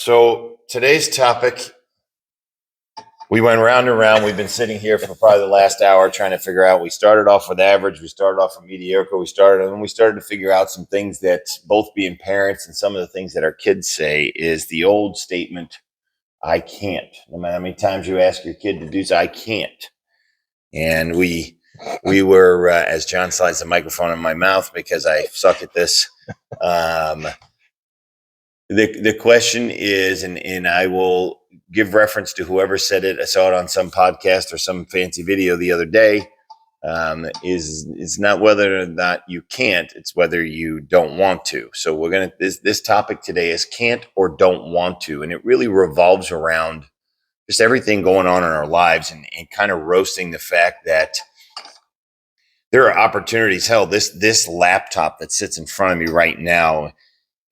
So today's topic, we went round and round. We've been sitting here for probably the last hour trying to figure out. We started off with average. We started off with mediocre. We started to figure out some things that both being parents and some of the things that our kids say is the old statement, I can't. No matter how many times you ask your kid to do so, I can't. And we were, as John slides the microphone in my mouth because I suck at this. The question is, and I will give reference to whoever said it. I saw it on some podcast or some fancy video the other day. Is not whether or not you can't; it's whether you don't want to. So we're gonna this topic today is can't or don't want to, and it really revolves around just everything going on in our lives and kind of roasting the fact that there are opportunities. Hell, this laptop that sits in front of me right now.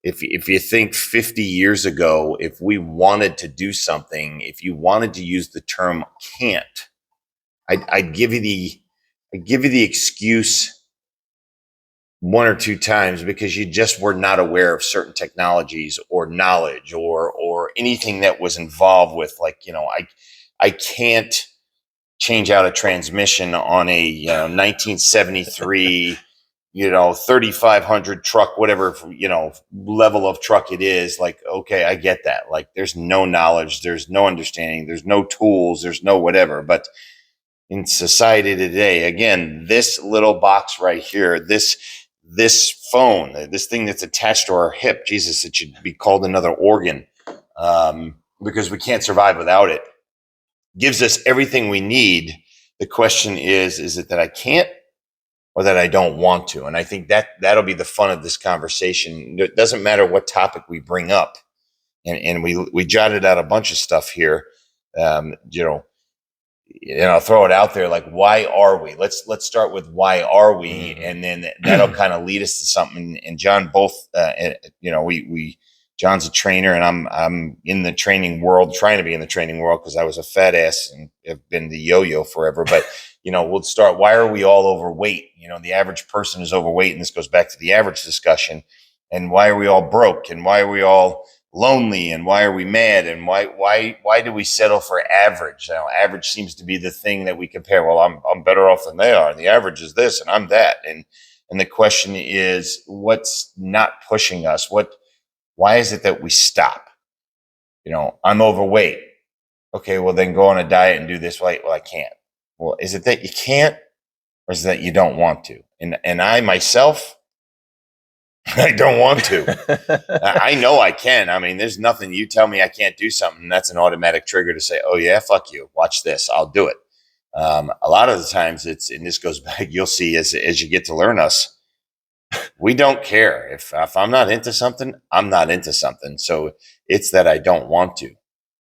If you think 50 years ago, if we wanted to do something, if you wanted to use the term can't, I'd give you the excuse one or two times because you just were not aware of certain technologies or knowledge or anything that was involved with, like, I can't change out a transmission on a 1973 3,500 truck, whatever, level of truck it is. Like, okay, I get that. Like, there's no knowledge, there's no understanding, there's no tools, there's no whatever. But in society today, again, this little box right here, this phone, this thing that's attached to our hip, Jesus, it should be called another organ, because we can't survive without it. Gives us everything we need. The question is it that I can't, or that I don't want to? And I think that'll be the fun of this conversation. It doesn't matter what topic we bring up. And we jotted out a bunch of stuff here. And I'll throw it out there. Like, why are we? Let's start with why are we? And then that'll kind of lead us to something. And John, both, John's a trainer, and I'm in the training world, trying to be in the training world because I was a fat ass and have been the yo-yo forever. But we'll start. Why are we all overweight? The average person is overweight, and this goes back to the average discussion. And why are we all broke? And why are we all lonely? And why are we mad? And why do we settle for average? Now, average seems to be the thing that we compare. Well, I'm better off than they are. And the average is this, and I'm that. And the question is, what's not pushing us? Why is it that we stop? I'm overweight. Okay, well, then go on a diet and do this. Well, I can't. Well, is it that you can't, or is it that you don't want to? And I myself, I don't want to. I know I can. I mean, there's nothing. You tell me I can't do something, that's an automatic trigger to say, oh yeah, fuck you. Watch this. I'll do it. A lot of the times and this goes back, you'll see as you get to learn us, we don't care. If I'm not into something, I'm not into something. So it's that I don't want to.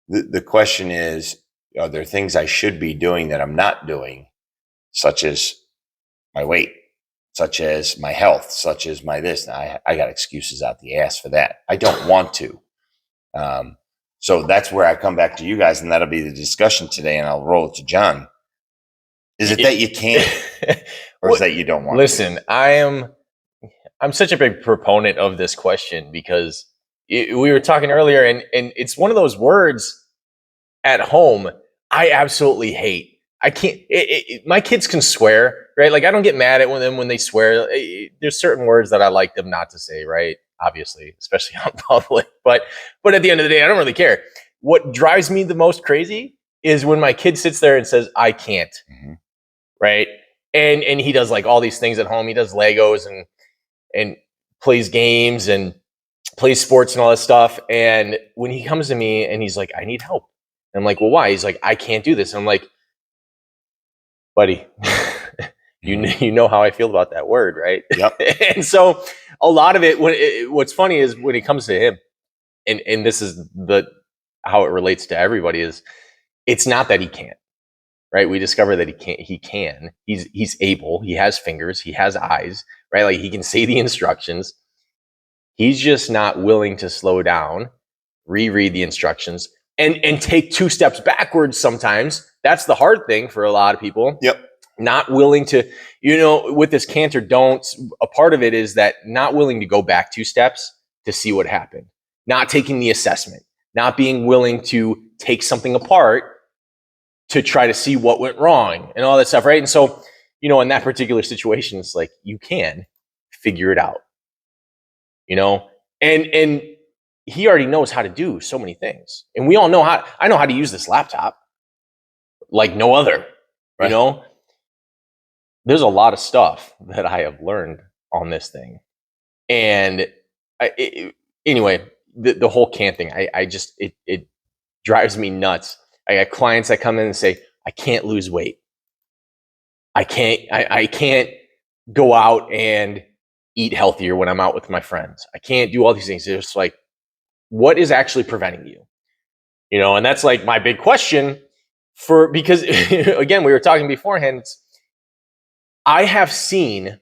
The question is, are there things I should be doing that I'm not doing, such as my weight, such as my health, such as my this? Now, I got excuses out the ass for that. I don't want to. So that's where I come back to you guys, and that'll be the discussion today, and I'll roll it to John. Is it that you can't, or is that you don't want to? Listen, I'm such a big proponent of this question because we were talking earlier, and it's one of those words at home I absolutely hate. I can't. My kids can swear, right? Like, I don't get mad at them when they swear. There's certain words that I like them not to say, right? Obviously, especially on public. But at the end of the day, I don't really care. What drives me the most crazy is when my kid sits there and says, "I can't," right? And he does like all these things at home. He does Legos and plays games and plays sports and all this stuff. And when he comes to me and he's like, I need help. I'm like, well, why? He's like, I can't do this. And I'm like, buddy, you know how I feel about that word, right? Yep. And so a lot of it, what's funny is when it comes to him, and this is how it relates to everybody, is it's not that he can't, right? We discover that he can. He's able. He has fingers. He has eyes, right? Like, he can say the instructions. He's just not willing to slow down, reread the instructions, and take 2 steps backwards sometimes. That's the hard thing for a lot of people. Yep. Not willing to, with this can't or don't, a part of it is that not willing to go back 2 steps to see what happened. Not taking the assessment. not being willing to take something apart to try to see what went wrong and all that stuff, right? And so, in that particular situation, it's like you can figure it out, and he already knows how to do so many things, and we all know how. I know how to use this laptop like no other, Right. There's a lot of stuff that I have learned on this thing, and anyway, the whole can thing, I just it drives me nuts. I got clients that come in and say, I can't lose weight. I can't go out and eat healthier when I'm out with my friends. I can't do all these things. It's like, what is actually preventing you? And that's like my big question because again, we were talking beforehand. I have seen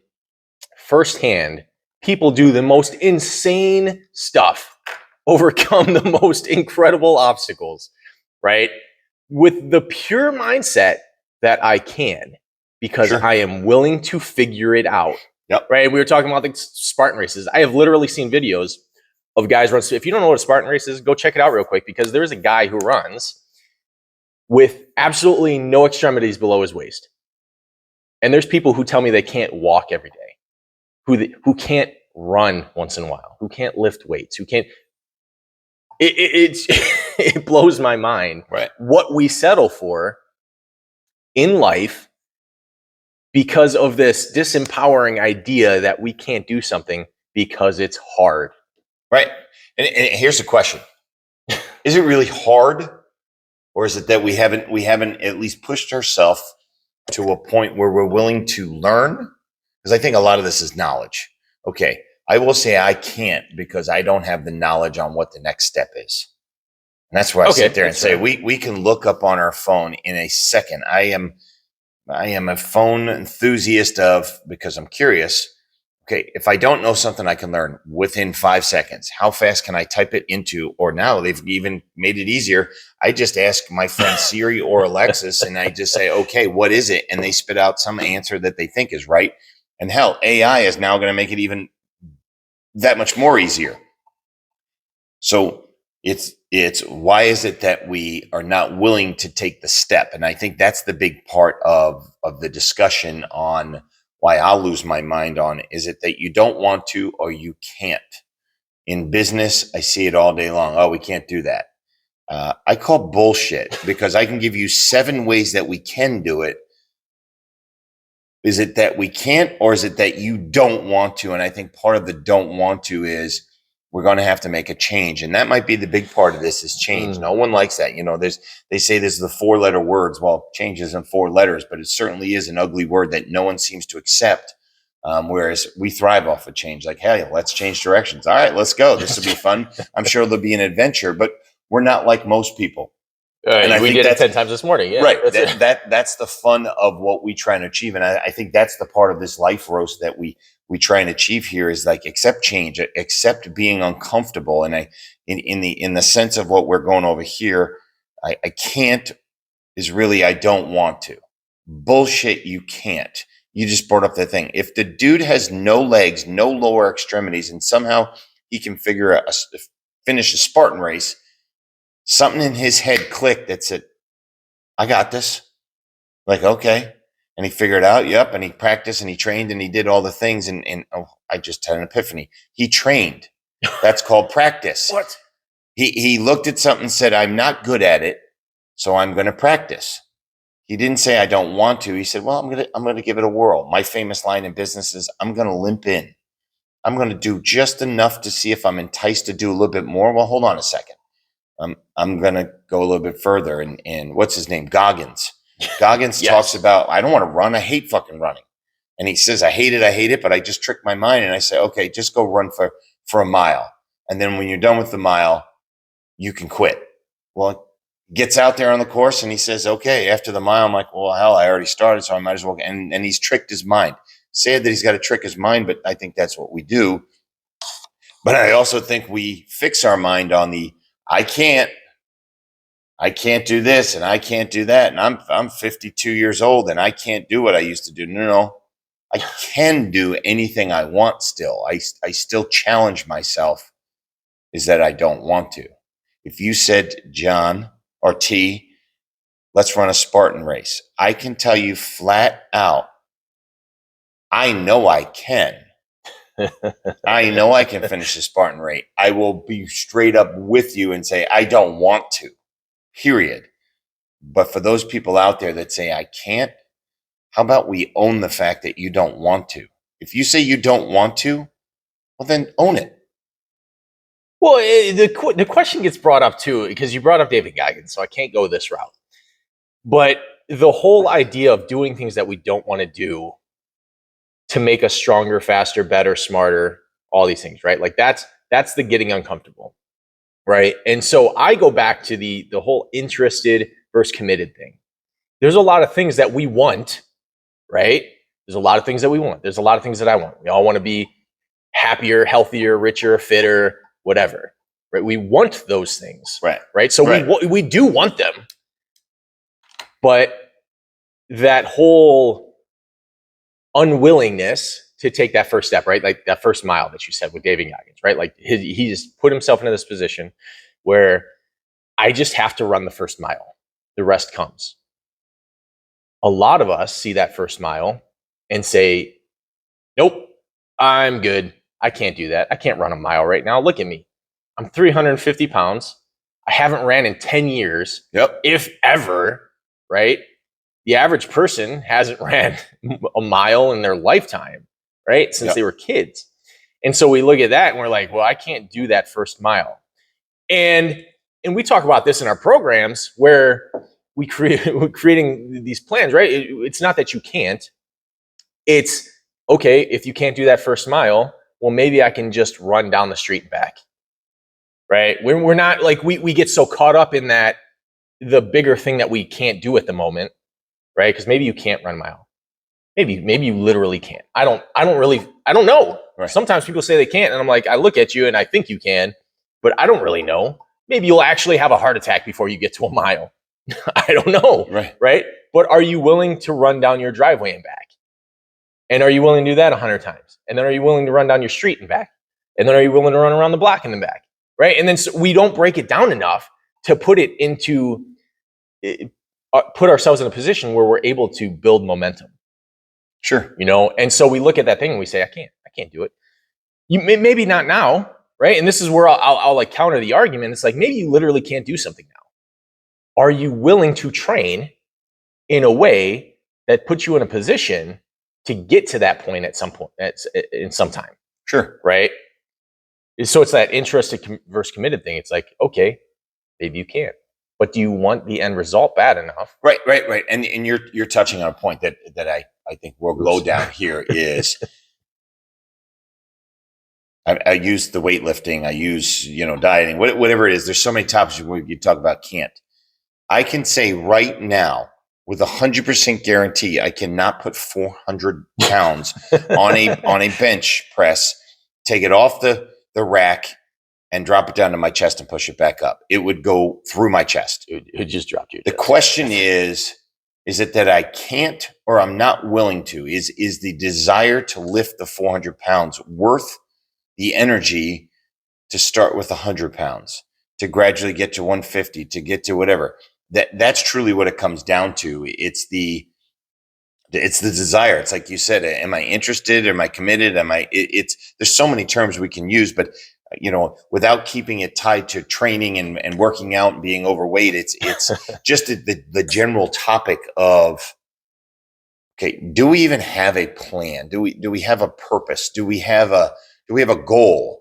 firsthand people do the most insane stuff, overcome the most incredible obstacles, right? With the pure mindset that I can, because Sure. I am willing to figure it out. Yep. Right. We were talking about the Spartan races. I have literally seen videos of guys run. If you don't know what a Spartan race is, go check it out real quick, because there's a guy who runs with absolutely no extremities below his waist. And there's people who tell me they can't walk every day, who can't run once in a while, who can't lift weights, who can't. It blows my mind, Right. what we settle for in life because of this disempowering idea that we can't do something because it's hard. Right. And here's the question: is it really hard, or is it that we haven't at least pushed ourselves to a point where we're willing to learn? Because I think a lot of this is knowledge. Okay, I will say I can't because I don't have the knowledge on what the next step is. And that's where I sit there and say, we can look up on our phone in a second. I am a phone enthusiast because I'm curious. Okay, if I don't know something, I can learn within 5 seconds. How fast can I type it into? Or now they've even made it easier. I just ask my friend Siri or Alexis, and I just say, okay, what is it? And they spit out some answer that they think is right. And hell, AI is now going to make it even that much more easier. So it's why is it that we are not willing to take the step? And I think that's the big part of the discussion on why I'll lose my mind on. Is it that you don't want to, or you can't? In business, I see it all day long. Oh, we can't do that. I call bullshit, because I can give you 7 ways that we can do it. Is it that we can't, or is it that you don't want to? And I think part of the don't want to is we're going to have to make a change. And that might be the big part of this, is change. No one likes that. They say this is the 4-letter words. Well, change isn't 4 letters, but it certainly is an ugly word that no one seems to accept. Whereas we thrive off of change. Like, hey, let's change directions. All right, let's go. This will be fun. I'm sure there'll be an adventure, but we're not like most people. And we did it 10 times this morning. Yeah, right. That's the fun of what we try and achieve. And I think that's the part of this life roast that we try and achieve here, is like, accept change, accept being uncomfortable. And in the sense of what we're going over here, I can't is really, I don't want to. Bullshit, you can't. You just brought up the thing. If the dude has no legs, no lower extremities, and somehow he can finish a Spartan race, something in his head clicked that said, I got this. Like, okay. And he figured it out. Yep. And he practiced and he trained and he did all the things. And I just had an epiphany. He trained. That's called practice. What? He looked at something and said, I'm not good at it, so I'm going to practice. He didn't say I don't want to. He said, well, I'm going to give it a whirl. My famous line in business is, I'm going to limp in. I'm going to do just enough to see if I'm enticed to do a little bit more. Well, hold on a second. I'm going to go a little bit further. And what's his name? Goggins. Goggins Yes. talks about, I don't want to run. I hate fucking running. And he says, I hate it, but I just trick my mind. And I say, okay, just go run for a mile. And then when you're done with the mile, you can quit. Well, gets out there on the course and he says, okay, after the mile, I'm like, well, hell, I already started, so I might as well. And he's tricked his mind. Sad that he's got to trick his mind, but I think that's what we do. But I also think we fix our mind on the, I can't do this and I can't do that. And I'm 52 years old and I can't do what I used to do. No, I can do anything I want still. I still challenge myself, is that I don't want to. If you said, John or T, let's run a Spartan race, I can tell you flat out, I know I can. I know I can finish the Spartan race. I will be straight up with you and say, I don't want to, period. But for those people out there that say, I can't, how about we own the fact that you don't want to? If you say you don't want to, well, then own it. Well, the question gets brought up too, because you brought up David Goggins, so I can't go this route. But the whole idea of doing things that we don't want to do to make us stronger, faster, better, smarter, all these things, right? Like that's the getting uncomfortable, right? And so I go back to the whole interested versus committed thing. There's a lot of things that we want, right? There's a lot of things that we want. There's a lot of things that I want. We all want to be happier, healthier, richer, fitter, whatever, right? We want those things, right? So we do want them, but that whole unwillingness to take that first step, right? Like that first mile that you said with David Goggins, right? Like he just put himself into this position where I just have to run the first mile. The rest comes. A lot of us see that first mile and say, nope, I'm good. I can't do that. I can't run a mile right now. Look at me. I'm 350 pounds. I haven't ran in 10 years, if ever, right? The average person hasn't ran a mile in their lifetime, right? Since they were kids. And so we look at that and we're like, well, I can't do that first mile. And we talk about this in our programs where we're creating these plans, right? It's not that you can't. It's, okay, if you can't do that first mile, well, maybe I can just run down the street and back, right? We're not like, we get so caught up in that, the bigger thing that we can't do at the moment, right? Because maybe you can't run a mile. Maybe you literally can't. I don't know. Right. Sometimes people say they can't, and I'm like, I look at you and I think you can, but I don't really know. Maybe you'll actually have a heart attack before you get to a mile. I don't know, right? But are you willing to run down your driveway and back? And are you willing to do that 100 times? And then are you willing to run down your street and back? And then are you willing to run around the block and then back, right? And then we don't break it down enough to put it into, put ourselves in a position where we're able to build momentum. Sure. You know, and so we look at that thing and we say, I can't do it. Maybe not now, right? And this is where I'll like counter the argument. It's like, maybe you literally can't do something now. Are you willing to train in a way that puts you in a position to get to that point at some point, in some time? Sure. Right? So it's that interested versus committed thing. It's like, okay, maybe you can't, but do you want the end result bad enough? Right. And you're touching on a point that I think we'll go down here is I use the weightlifting, I use, dieting, whatever it is. There's so many topics where you talk about can't. I can say right now with 100% guarantee, I cannot put 400 pounds on a bench press, take it off the rack and drop it down to my chest and push it back up. It would go through my chest. It just dropped you. The question is it that I can't or I'm not willing to? Is the desire to lift the 400 pounds worth the energy to start with 100 pounds, to gradually get to 150, to get to whatever? That's truly what it comes down to. It's the desire. It's like you said, am I interested? Am I committed? There's so many terms we can use, but without keeping it tied to training and working out and being overweight, it's just the general topic of, okay, do we even have a plan? Do we have a purpose? Do we have a goal?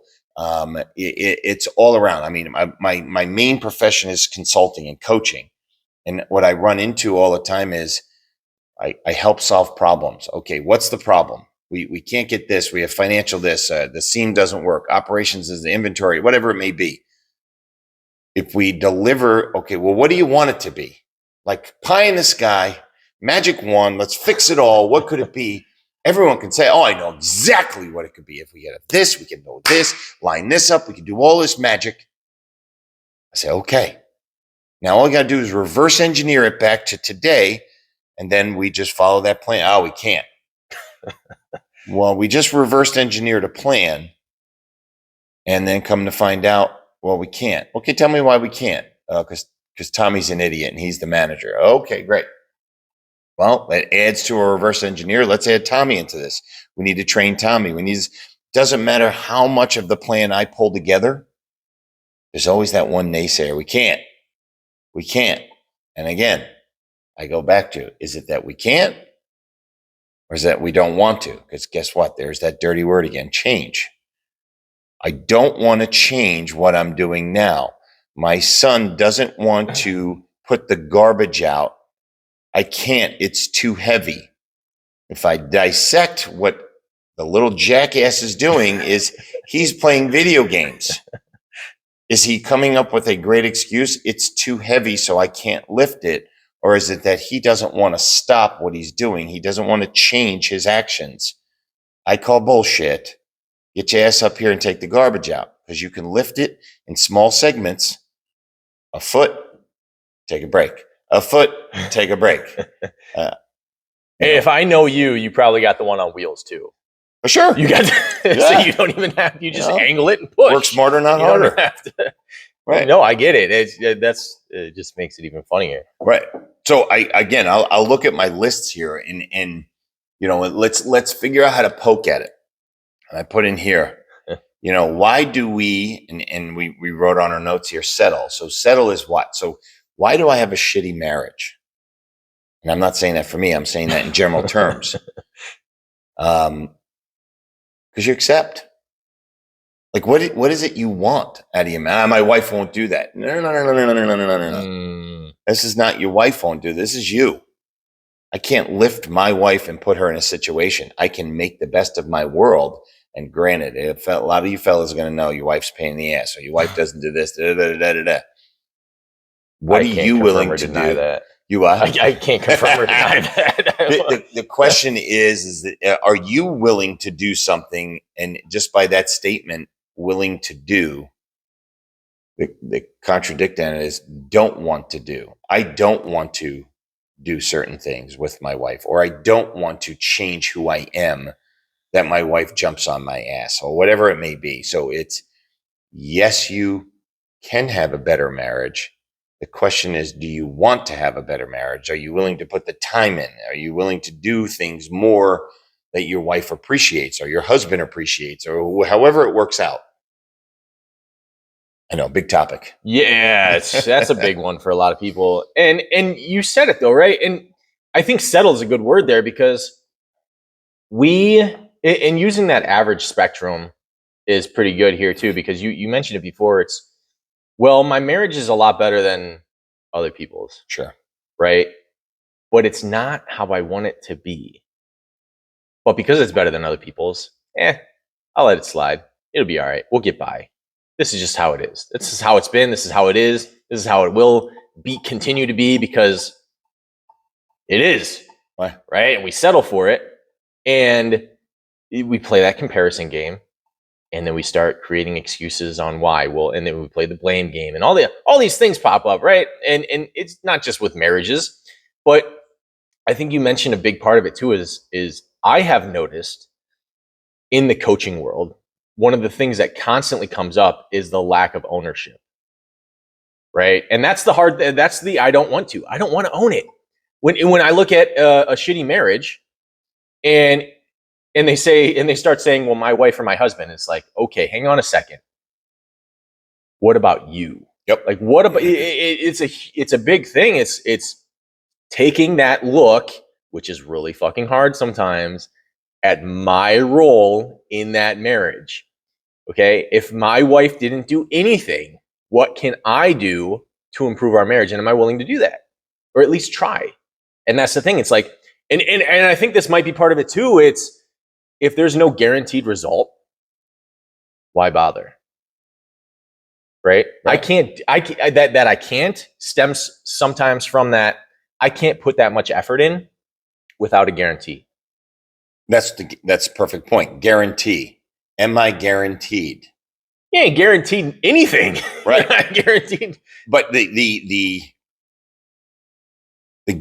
It's all around. I mean, my main profession is consulting and coaching. And what I run into all the time is I help solve problems. Okay, what's the problem? We can't get this. We have financial this. The seam doesn't work. Operations is the inventory, whatever it may be. If we deliver, okay, well, what do you want it to be? Like pie in the sky, magic wand, let's fix it all. What could it be? Everyone can say, oh, I know exactly what it could be. If we get this, we can know this, line this up, we can do all this magic. I say, okay. Now all we got to do is reverse engineer it back to today, and then we just follow that plan. Oh, we can't. Well, we just reversed engineered a plan, and then come to find out, Well, we can't. Okay, tell me why we can't. Because Tommy's an idiot and he's the manager. Okay, great. Well, it adds to a reverse engineer. Let's add Tommy into this. We need to train Tommy. Doesn't matter how much of the plan I pull together. There's always that one naysayer. We can't. We can't. And again, I go back to, is it that we can't? Or is that we don't want to? Because guess what? There's that dirty word again, change. I don't want to change what I'm doing now. My son doesn't want to put the garbage out. I can't. It's too heavy. If I dissect what the little jackass is doing, is he's playing video games. Is he coming up with a great excuse? It's too heavy, so I can't lift it. Or is it that he doesn't want to stop what he's doing? He doesn't want to change his actions. I call bullshit. Get your ass up here and take the garbage out, because you can lift it in small segments. A foot, take a break. A foot, take a break. Hey, if I know you, you probably got the one on wheels too. For sure. You got so you don't even have, you just angle it and push. Work smarter, not You harder. don't have to. Right. No, I get it. It just makes it even funnier. Right. So I'll look at my lists here and let's figure out how to poke at it. And I put in here, why do we, and we wrote on our notes here, settle. So settle is what? So why do I have a shitty marriage? And I'm not saying that for me. I'm saying that in general terms. Because you accept. Like, what is it you want out of your man? My wife won't do that. No. This is not your wife won't do. This is you. I can't lift my wife and put her in a situation. I can make the best of my world. And granted, a lot of you fellas are going to know your wife's pain in the ass, or your wife doesn't do this. What are you willing to do? That. You are? I can't confirm or deny that. The question is that, are you willing to do something? And just by that statement, willing to do, the contradicting is don't want to do. I don't want to do certain things with my wife, or I don't want to change who I am that my wife jumps on my ass, or whatever it may be. So it's, yes, you can have a better marriage. The question is, do you want to have a better marriage? Are you willing to put the time in? Are you willing to do things more that your wife appreciates, or your husband appreciates, or however it works out? I know, big topic. Yeah, that's a big one for a lot of people. And you said it though, right? And I think settle is a good word there, because in using that average spectrum is pretty good here too, because you mentioned it before. It's, well, my marriage is a lot better than other people's. Sure. Right? But it's not how I want it to be. But because it's better than other people's, I'll let it slide. It'll be all right. We'll get by. This is just how it is. This is how it's been. This is how it is. This is how it will continue to be, because it is. Right? And we settle for it. And we play that comparison game. And then we start creating excuses on why. Well, and then we play the blame game, and all these things pop up, right? And it's not just with marriages, but I think you mentioned a big part of it too is I have noticed in the coaching world, one of the things that constantly comes up is the lack of ownership, right? And that's the I don't want to own it. When I look at a shitty marriage, and they start saying, well, my wife or my husband, it's like, okay, hang on a second. What about you? Yep. Like, what about it's a big thing. It's taking that look, which is really fucking hard sometimes, at my role in that marriage. Okay. If my wife didn't do anything, what can I do to improve our marriage? And am I willing to do that? Or at least try? And that's the thing. It's like, and I think this might be part of it too. It's, if there's no guaranteed result, why bother? Right? I can't stems sometimes from that. I can't put that much effort in without a guarantee. That's a perfect point. Guarantee. Am I guaranteed? You ain't guaranteed anything. Right. You're not guaranteed. But the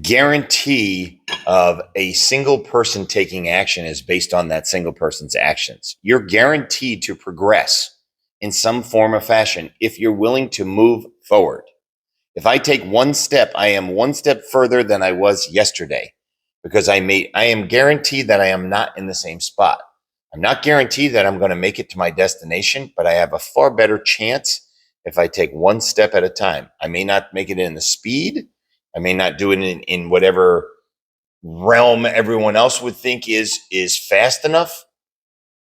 guarantee of a single person taking action is based on that single person's actions. You're guaranteed to progress in some form or fashion if you're willing to move forward. If I take one step, I am one step further than I was yesterday because I am guaranteed that I am not in the same spot. I'm not guaranteed that I'm going to make it to my destination, but I have a far better chance if I take one step at a time. I may not make it in the speed. I may not do it in whatever realm everyone else would think is fast enough.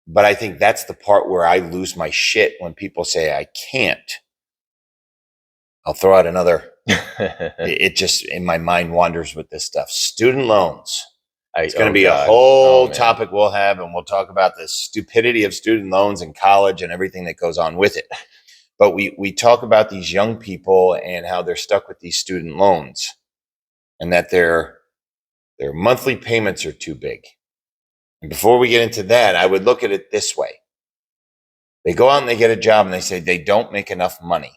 But I think that's the part where I lose my shit when people say I can't. I'll throw out another. It just, in my mind, wanders with this stuff. Student loans. It's going to be a whole topic we'll have, and we'll talk about the stupidity of student loans in college and everything that goes on with it. But we talk about these young people and how they're stuck with these student loans and that their monthly payments are too big. And before we get into that, I would look at it this way. They go out and they get a job and they say they don't make enough money.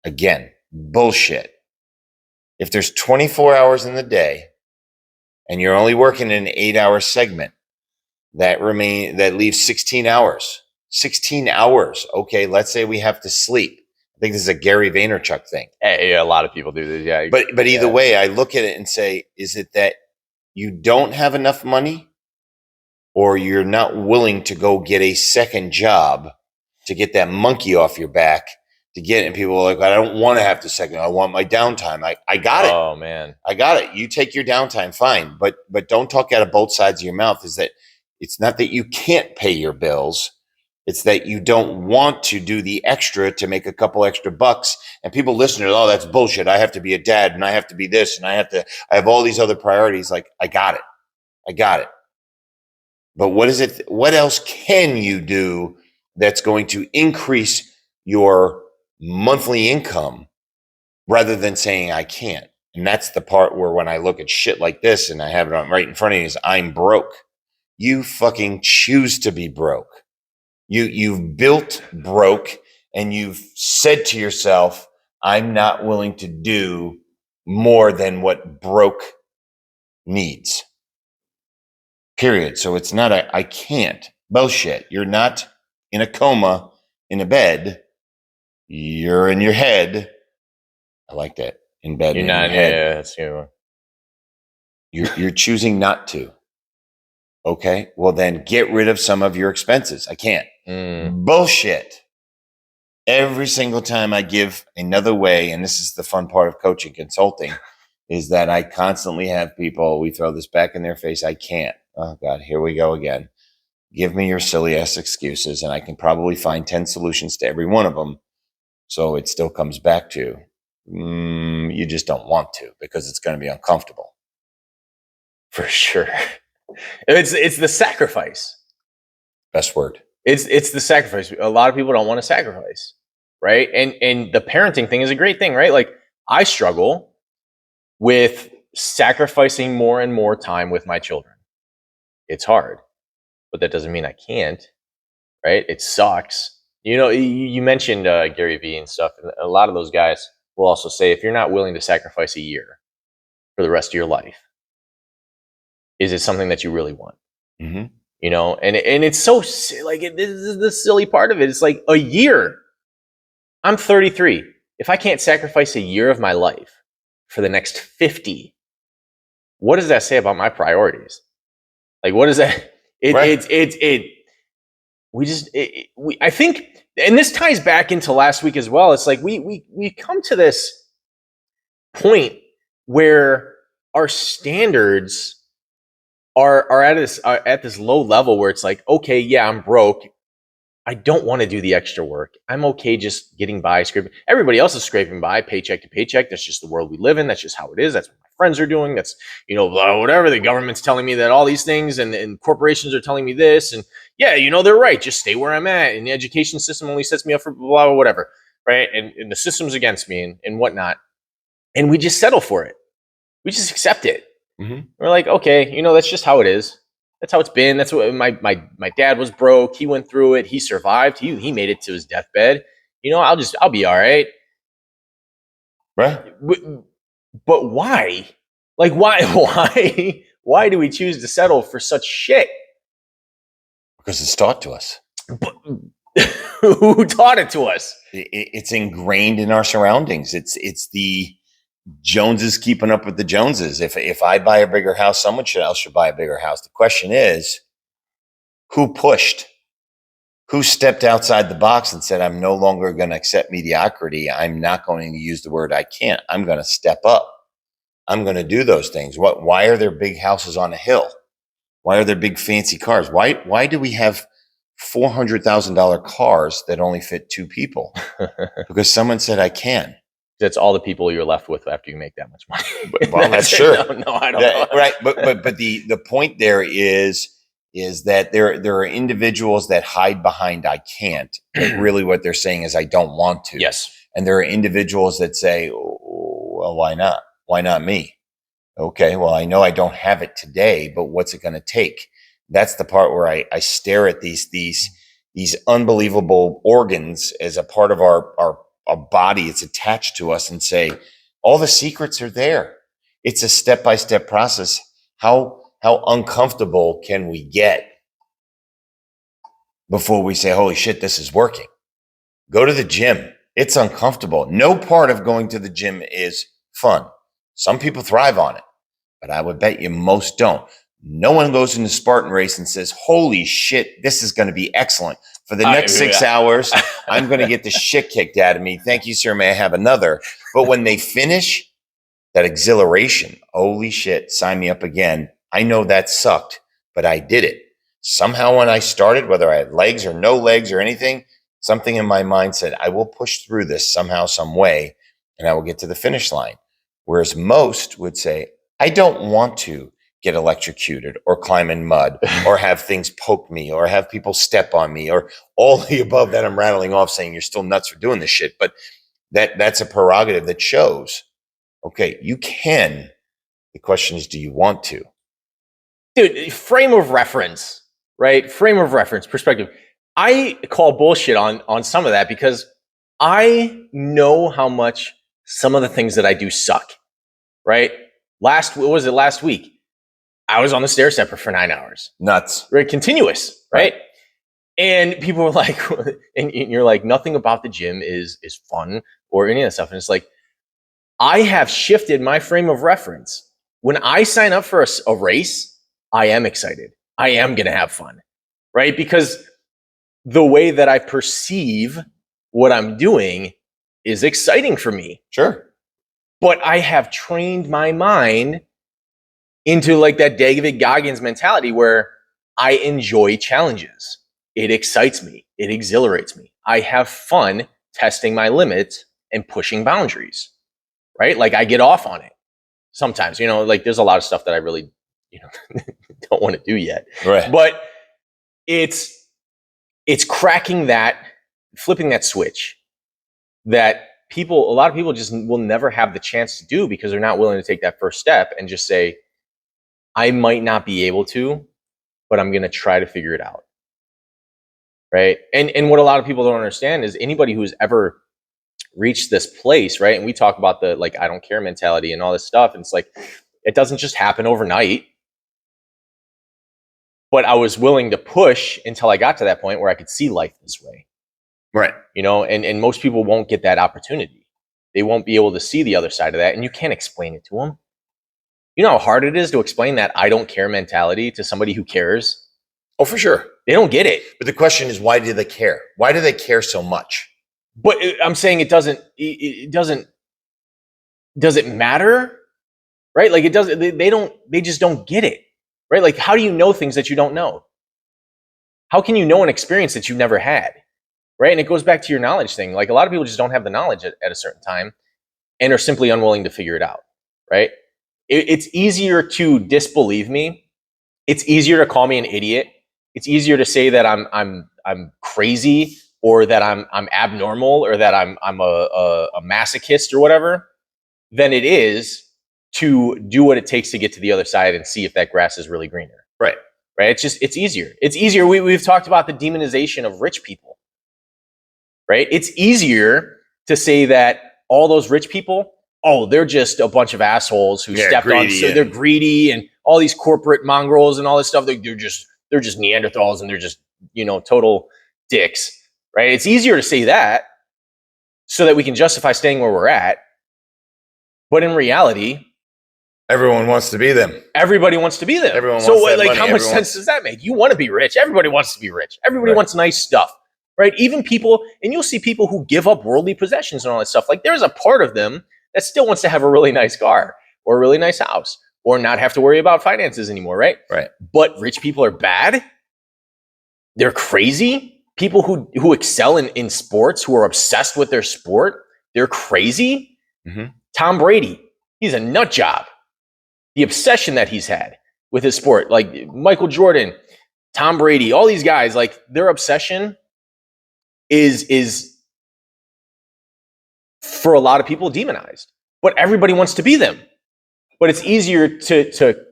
Again, bullshit. If there's 24 hours in the day and you're only working in an 8-hour segment, that leaves 16 hours. 16 hours. Okay, let's say we have to sleep. I think this is a Gary Vaynerchuk thing. Yeah, a lot of people do this. Yeah. But either way, I look at it and say, is it that you don't have enough money or you're not willing to go get a second job to get that monkey off your back to get it? And people are like, I don't want to have the second. I want my downtime. I got it. Oh, man. I got it. You take your downtime, fine. But don't talk out of both sides of your mouth. Is that it's not that you can't pay your bills. It's that you don't want to do the extra to make a couple extra bucks. And people listen to, oh, that's bullshit. I have to be a dad and I have to be this and I have all these other priorities. Like, I got it. I got it. But what is it? What else can you do that's going to increase your monthly income rather than saying I can't? And that's the part where when I look at shit like this and I have it on right in front of me is I'm broke. You fucking choose to be broke. You've built broke and you've said to yourself, I'm not willing to do more than what broke needs. Period. So it's not I can't. Bullshit. You're not in a coma in a bed. You're in your head. I like that. In bed. You're not in your head. Yeah, that's a good one. You're choosing not to. Okay. Well, then get rid of some of your expenses. I can't. Bullshit. Every single time I give another way, and this is the fun part of coaching consulting, is that I constantly have people, we throw this back in their face. I can't. Oh God, here we go again. Give me your silly ass excuses and I can probably find 10 solutions to every one of them. So it still comes back to, you just don't want to because it's going to be uncomfortable. For sure. It's the sacrifice. Best word. It's the sacrifice. A lot of people don't want to sacrifice, right? And the parenting thing is a great thing, right? Like I struggle with sacrificing more and more time with my children. It's hard, but that doesn't mean I can't, right? It sucks. You know, you mentioned Gary Vee and stuff, and a lot of those guys will also say, if you're not willing to sacrifice a year for the rest of your life, is it something that you really want? Mm-hmm. You know, and it's so like this is the silly part of it. It's like a year. I'm 33. If I can't sacrifice a year of my life for the next 50, what does that say about my priorities? Like, what is that? I think, and this ties back into last week as well. It's like we come to this point where our standards are at this low level where it's like, okay, yeah, I'm broke. I don't want to do the extra work. I'm okay just getting by, scraping. Everybody else is scraping by, paycheck to paycheck. That's just the world we live in. That's just how it is. That's what my friends are doing. That's, you know, whatever. The government's telling me that all these things and corporations are telling me this. And yeah, you know, they're right. Just stay where I'm at. And the education system only sets me up for blah, blah, whatever. Right. And the system's against me and whatnot. And we just settle for it. We just accept it. Mm-hmm. We're like, okay, you know, that's just how it is. That's how it's been. That's what my dad was broke. He went through it. He survived. He made it to his deathbed. You know, I'll be all right. Right. But why? Like, why do we choose to settle for such shit? Because it's taught to us. Who taught it to us? It's ingrained in our surroundings. It's the Joneses keeping up with the Joneses. If I buy a bigger house, someone else should buy a bigger house. The question is, who pushed? Who stepped outside the box and said, I'm no longer going to accept mediocrity. I'm not going to use the word I can't. I'm going to step up. I'm going to do those things. Why are there big houses on a hill? Why are there big fancy cars? Why do we have $400,000 cars that only fit two people? Because someone said I can. That's all the people you're left with after you make that much money. Well, that's sure. No, I don't know. Right. But the point there is that there are individuals that hide behind I can't. But really what they're saying is I don't want to. Yes. And there are individuals that say, oh, well, why not? Why not me? Okay, well, I know I don't have it today, but what's it going to take? That's the part where I stare at these unbelievable organs as a part of our body. It's attached to us and say, all the secrets are there. It's a step-by-step process. How uncomfortable can we get before we say, holy shit, this is working? Go to the gym. It's uncomfortable. No part of going to the gym is fun. Some people thrive on it, but I would bet you most don't. No one goes into Spartan race and says, holy shit, this is going to be excellent. For the next 6 hours, I'm going to get the shit kicked out of me. Thank you, sir. May I have another? But when they finish, that exhilaration, holy shit, sign me up again. I know that sucked, but I did it. Somehow when I started, whether I had legs or no legs or anything, something in my mind said, I will push through this somehow, some way, and I will get to the finish line. Whereas most would say, I don't want to get electrocuted or climb in mud or have things poke me or have people step on me or all the above that I'm rattling off saying you're still nuts for doing this shit. But that's a prerogative that shows, okay, you can. The question is, do you want to? Dude, frame of reference, right? Frame of reference, perspective. I call bullshit on some of that because I know how much some of the things that I do suck, right? Last week? I was on the stair stepper for 9 hours. Nuts. Right? Continuous, right? And people were like, and you're like, nothing about the gym is fun or any of that stuff. And it's like, I have shifted my frame of reference. When I sign up for a race, I am excited. I am going to have fun, right? Because the way that I perceive what I'm doing is exciting for me. Sure. But I have trained my mind into like that David Goggins mentality where I enjoy challenges. It excites me. It exhilarates me. I have fun testing my limits and pushing boundaries, right? Like I get off on it sometimes, like there's a lot of stuff that I really, don't want to do yet. Right. But it's cracking that, flipping that switch that a lot of people just will never have the chance to do because they're not willing to take that first step and just say, I might not be able to, but I'm going to try to figure it out. Right. And what a lot of people don't understand is anybody who's ever reached this place, right? And we talk about the, like, I don't care mentality and all this stuff. And it's like, it doesn't just happen overnight. But I was willing to push until I got to that point where I could see life this way. Right. And most people won't get that opportunity. They won't be able to see the other side of that. And you can't explain it to them. You know how hard it is to explain that I don't care mentality to somebody who cares? Oh, for sure. They don't get it. But the question is, why do they care? Why do they care so much? But I'm saying it doesn't matter? Right? Like it doesn't, they just don't get it. Right? Like, how do you know things that you don't know? How can you know an experience that you've never had? Right? And it goes back to your knowledge thing. Like a lot of people just don't have the knowledge at a certain time and are simply unwilling to figure it out. Right? It's easier to disbelieve me. It's easier to call me an idiot. It's easier to say that I'm crazy or that I'm abnormal or that I'm a masochist or whatever than it is to do what it takes to get to the other side and see if that grass is really greener. Right. Right. It's easier. It's easier. We've talked about the demonization of rich people. Right. It's easier to say that all those rich people, oh, they're just a bunch of assholes who stepped on. So they're greedy and all these corporate mongrels and all this stuff. They're just Neanderthals and they're just, total dicks. right? It's easier to say that so that we can justify staying where we're at. But in reality, everyone wants to be them. Everybody wants to be them. Everyone so wants that like, money. how much sense does that make? You want to be rich. Everybody wants to be rich. Everybody wants nice stuff, right? Even people, and you'll see people who give up worldly possessions and all that stuff. Like there's a part of them that still wants to have a really nice car or a really nice house or not have to worry about finances anymore, right? Right. But rich people are bad. They're crazy. People who excel in sports, who are obsessed with their sport, they're crazy. Mm-hmm. Tom Brady, he's a nut job. The obsession that he's had with his sport, like Michael Jordan, Tom Brady, all these guys, like their obsession is for a lot of people demonized, but everybody wants to be them. But it's easier to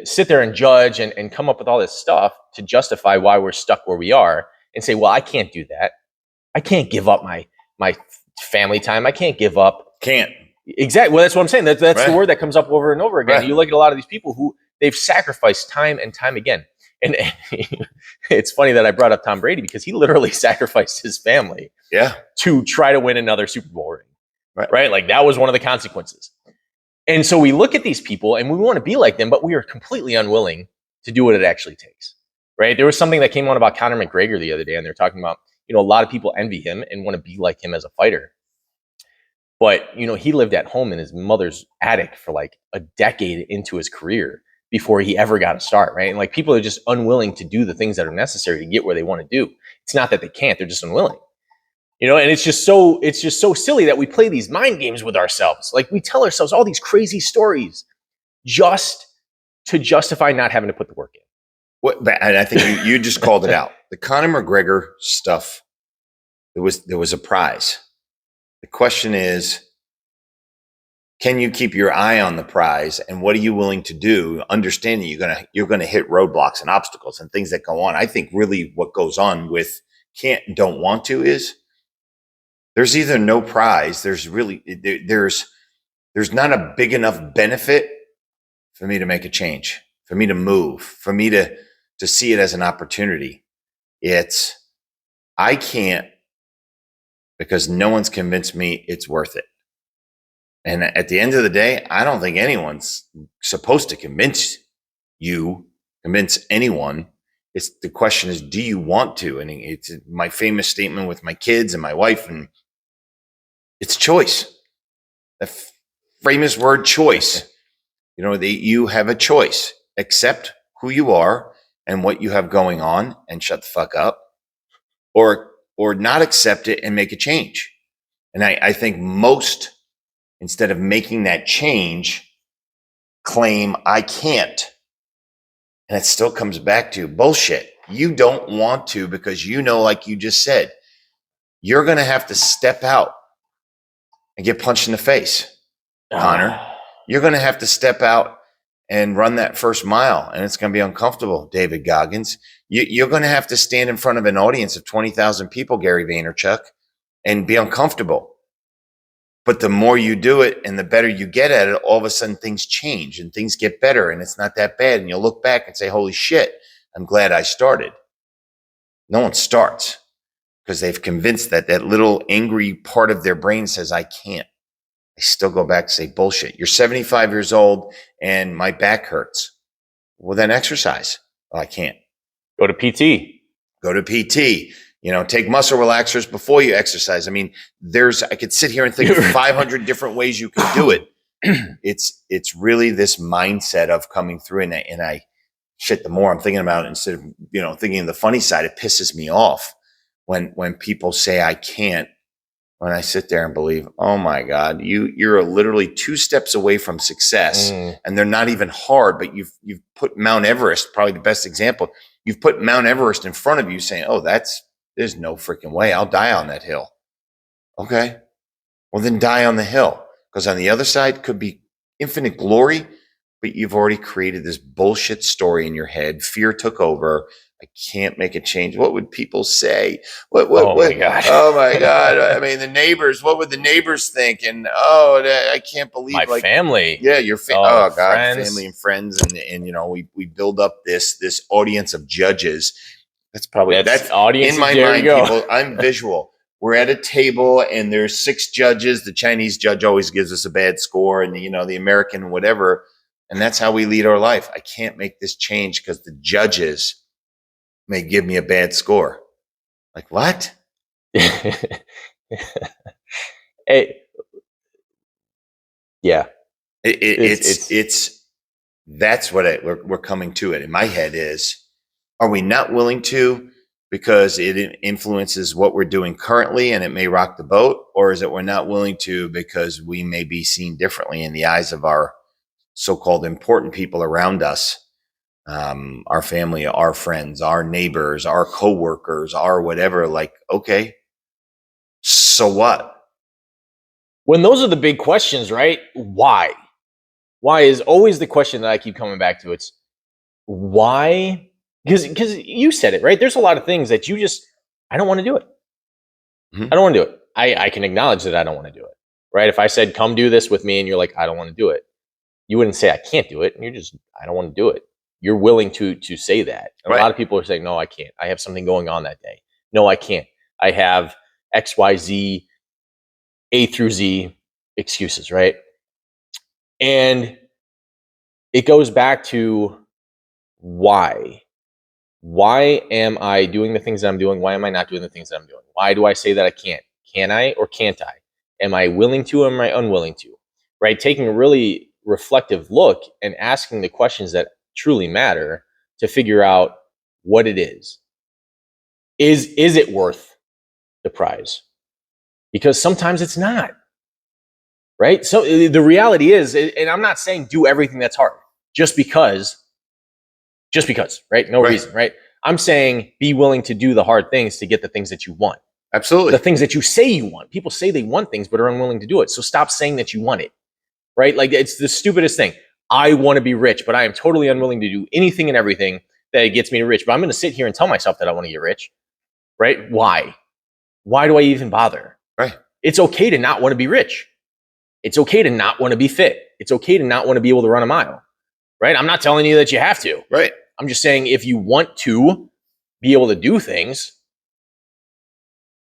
sit there and judge and come up with all this stuff to justify why we're stuck where we are and say, well, I can't do that. I can't give up my family time. I can't give up. Can't. Exactly. Well, that's what I'm saying. That's the word that comes up over and over again. Right. You look at a lot of these people who they've sacrificed time and time again. And it's funny that I brought up Tom Brady because he literally sacrificed his family to try to win another Super Bowl ring. Right? Like that was one of the consequences. And so we look at these people and we want to be like them, but we are completely unwilling to do what it actually takes. Right? There was something that came on about Conor McGregor the other day, and they're talking about, a lot of people envy him and want to be like him as a fighter. But, he lived at home in his mother's attic for like a decade into his career before he ever got a start, right? And like people are just unwilling to do the things that are necessary to get where they want to do. It's not that they can't, they're just unwilling. And it's just so silly that we play these mind games with ourselves. Like we tell ourselves all these crazy stories just to justify not having to put the work in. And I think you just called it out. The Conor McGregor stuff, there was a prize. The question is, can you keep your eye on the prize, and what are you willing to do, understanding you're gonna hit roadblocks and obstacles and things that go on? I think really what goes on with can't and don't want to is there's either no prize, there's not a big enough benefit for me to make a change, for me to move, for me to see it as an opportunity. It's I can't, because no one's convinced me it's worth it. And at the end of the day, I don't think anyone's supposed to convince anyone. The question is, do you want to? And it's my famous statement with my kids and my wife, and it's choice. The famous word choice. You have a choice. Accept who you are and what you have going on and shut the fuck up, or not accept it and make a change. And I think most, instead of making that change, claim I can't. And it still comes back to bullshit. You don't want to because like you just said, you're going to have to step out and get punched in the face, Connor. You're going to have to step out and run that first mile, and it's going to be uncomfortable, David Goggins. You're going to have to stand in front of an audience of 20,000 people, Gary Vaynerchuk, and be uncomfortable. But the more you do it and the better you get at it, all of a sudden things change and things get better and it's not that bad. And you'll look back and say, holy shit, I'm glad I started. No one starts because they've convinced that little angry part of their brain says, I can't. I still go back and say, bullshit. You're 75 years old and my back hurts. Well, then exercise. Oh, I can't. Go to PT. Take muscle relaxers before you exercise. I mean, I could sit here and think of 500 different ways you can do it. It's really this mindset of coming through, and the more I'm thinking about it, instead of, thinking of the funny side, it pisses me off when people say I can't, when I sit there and believe, oh my God, you're literally 2 steps away from success, and they're not even hard, but you've put Mount Everest, probably the best example. You've put Mount Everest in front of you saying, oh, there's no freaking way. I'll die on that hill. Okay. Well, then die on the hill, because on the other side could be infinite glory, but you've already created this bullshit story in your head. Fear took over. I can't make a change. What would people say? My God. Oh my God. I mean, the neighbors, what would the neighbors think? And I can't believe my family. Yeah, your God, friends. family and friends. And we build up this audience of judges. That's probably That's audience. in my There mind, you go. people. I'm visual. We're at a table and there's 6 judges. The Chinese judge always gives us a bad score, and the American whatever, and that's how we lead our life. I can't make this change because the judges may give me a bad score. Like what? Hey, yeah, It's that's what we're coming to it in my head is, are we not willing to because it influences what we're doing currently and it may rock the boat, or is it we're not willing to because we may be seen differently in the eyes of our so-called important people around us, our family, our friends, our neighbors, our coworkers, our whatever. Like, okay, so what? when those are the big questions, right? Why? Why is always the question that I keep coming back to. It's why? Because you said it, right? There's a lot of things that I don't want to do it. Mhm. I don't want to do it. I can acknowledge that I don't want to do it, right? If I said, come do this with me, and you're like, I don't want to do it, you wouldn't say I can't do it. You're just, I don't want to do it. You're willing to say that. And Right. a lot of people are saying, no, I can't. I have something going on that day. No, I can't. I have X, Y, Z, A through Z excuses, right? And it goes back to why. Why am I doing the things that I'm doing? Why am I not doing the things that I'm doing? Why do I say that I can't? Can I or can't I? Am I willing to or am I unwilling to? Right? Taking a really reflective look and asking the questions that truly matter to figure out what it is. Is it worth the prize? Because sometimes it's not. Right? So the reality is, and I'm not saying do everything that's hard just because, right? No Right. reason, right? I'm saying be willing to do the hard things to get the things that you want. Absolutely. The things that you say you want. People say they want things, but are unwilling to do it. So stop saying that you want it, right? Like it's the stupidest thing. I want to be rich, but I am totally unwilling to do anything and everything that gets me rich. But I'm going to sit here and tell myself that I want to get rich, right? Why? Why do I even bother? Right. It's okay to not want to be rich. It's okay to not want to be fit. It's okay to not want to be able to run a mile, right? I'm not telling you that you have to. Right. I'm just saying if you want to be able to do things,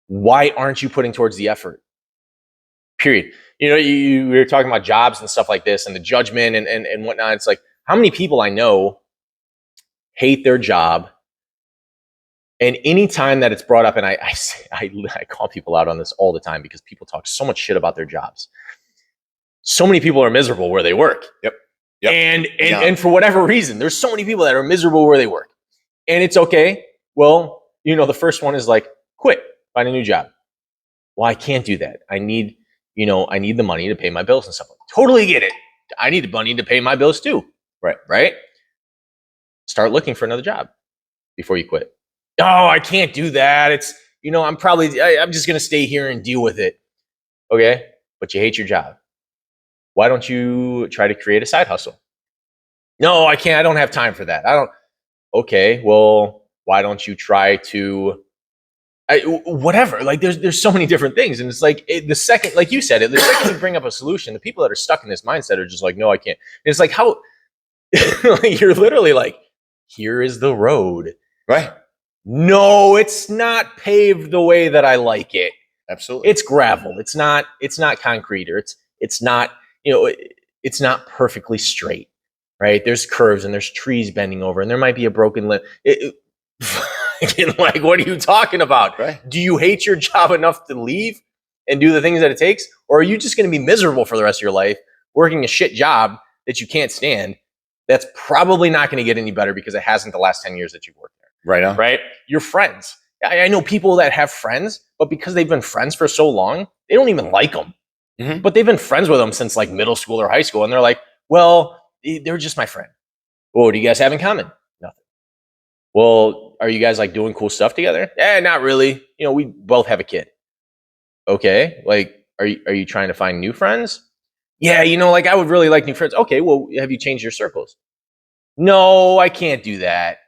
why aren't you putting towards the effort? Period. You were talking about jobs and stuff like this and the judgment and whatnot. It's like, how many people I know hate their job? And anytime that it's brought up, and I call people out on this all the time because people talk so much shit about their jobs. So many people are miserable where they work. Yep. And for whatever reason, there's so many people that are miserable where they work. And it's okay. Well, the first one is like, quit, find a new job. Well, I can't do that. I need the money to pay my bills and stuff. Totally get it. I need the money to pay my bills too. Right. Start looking for another job before you quit. Oh, I can't do that. It's, I'm just going to stay here and deal with it. Okay. But you hate your job. Why don't you try to create a side hustle? No, I can't. I don't have time for that. Okay. Well, why don't you try to whatever? Like there's so many different things. And it's like the second, like you said it, the second you bring up a solution, the people that are stuck in this mindset are just like, no, I can't. And it's like, how like, you're literally like, here is the road. Right. No, it's not paved the way that I like it. Absolutely. It's gravel. It's not concrete, or it's not, it's not perfectly straight, right? There's curves and there's trees bending over and there might be a broken limb. Like, what are you talking about? Right. Do you hate your job enough to leave and do the things that it takes? Or are you just going to be miserable for the rest of your life working a shit job that you can't stand? That's probably not going to get any better because it hasn't the last 10 years that you've worked there. Right on. Right? Your friends. I know people that have friends, but because they've been friends for so long, they don't even like them. Mm-hmm. But they've been friends with them since like middle school or high school. And they're like, well, they're just my friend. Well, what do you guys have in common? Nothing. Well, are you guys like doing cool stuff together? Not really. We both have a kid. Okay. Like, are you trying to find new friends? Yeah, like I would really like new friends. Okay, well, have you changed your circles? No, I can't do that.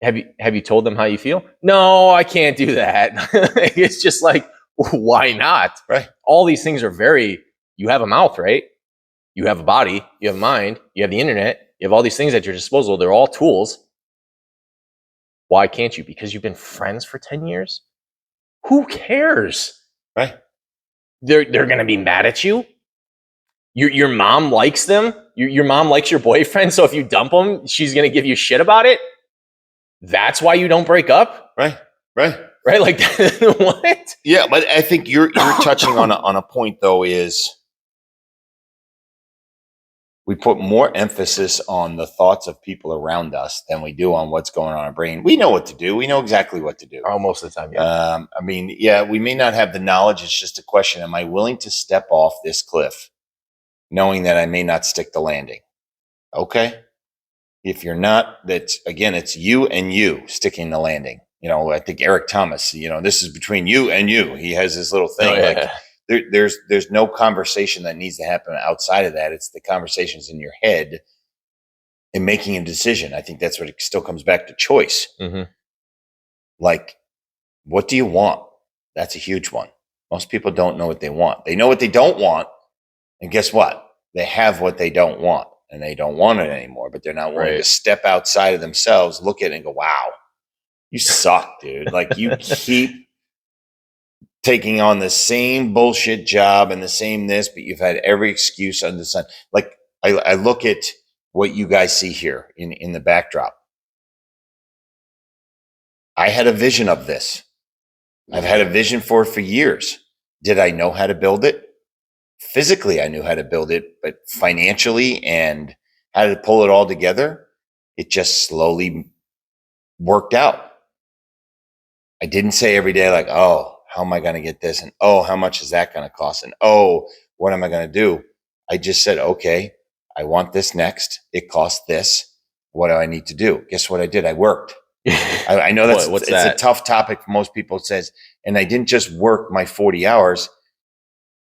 Have you told them how you feel? No, I can't do that. It's just like, why not? Right. All these things are you have a mouth, right? You have a body, you have a mind, you have the internet, you have all these things at your disposal. They're all tools. Why can't you? Because you've been friends for 10 years? Who cares? Right. They're going to be mad at you. Your mom likes them. Your mom likes your boyfriend. So if you dump him, she's going to give you shit about it. That's why you don't break up. Right. Like what? Yeah, but I think you're touching on a point though, is we put more emphasis on the thoughts of people around us than we do on what's going on in our brain. We know what to do. We know exactly what to do. Oh, most of the time, yeah. I mean, yeah, we may not have the knowledge. It's just a question. Am I willing to step off this cliff knowing that I may not stick the landing? Okay. If you're not, that's again, it's you and you sticking the landing. I think Eric Thomas, this is between you and you. He has this little thing. Oh, yeah. Like there's no conversation that needs to happen outside of that. It's the conversations in your head and making a decision. I think that's what it still comes back to choice. Mm-hmm. Like, what do you want? That's a huge one. Most people don't know what they want. They know what they don't want. And guess what? They have what they don't want and they don't want it anymore, but they're not willing to step outside of themselves, look at it and go, wow, you suck, dude. Like you keep taking on the same bullshit job and the same this, but you've had every excuse under the sun. Like I look at what you guys see here in the backdrop. I had a vision of this. I've had a vision for it for years. Did I know how to build it? Physically, I knew how to build it, but financially and how to pull it all together, it just slowly worked out. I didn't say every day like, oh, how am I going to get this? And oh, how much is that going to cost? And oh, what am I going to do? I just said, okay, I want this next. It costs this. What do I need to do? Guess what I did? I worked. I know it's a tough topic for most people. It says, and I didn't just work my 40 hours.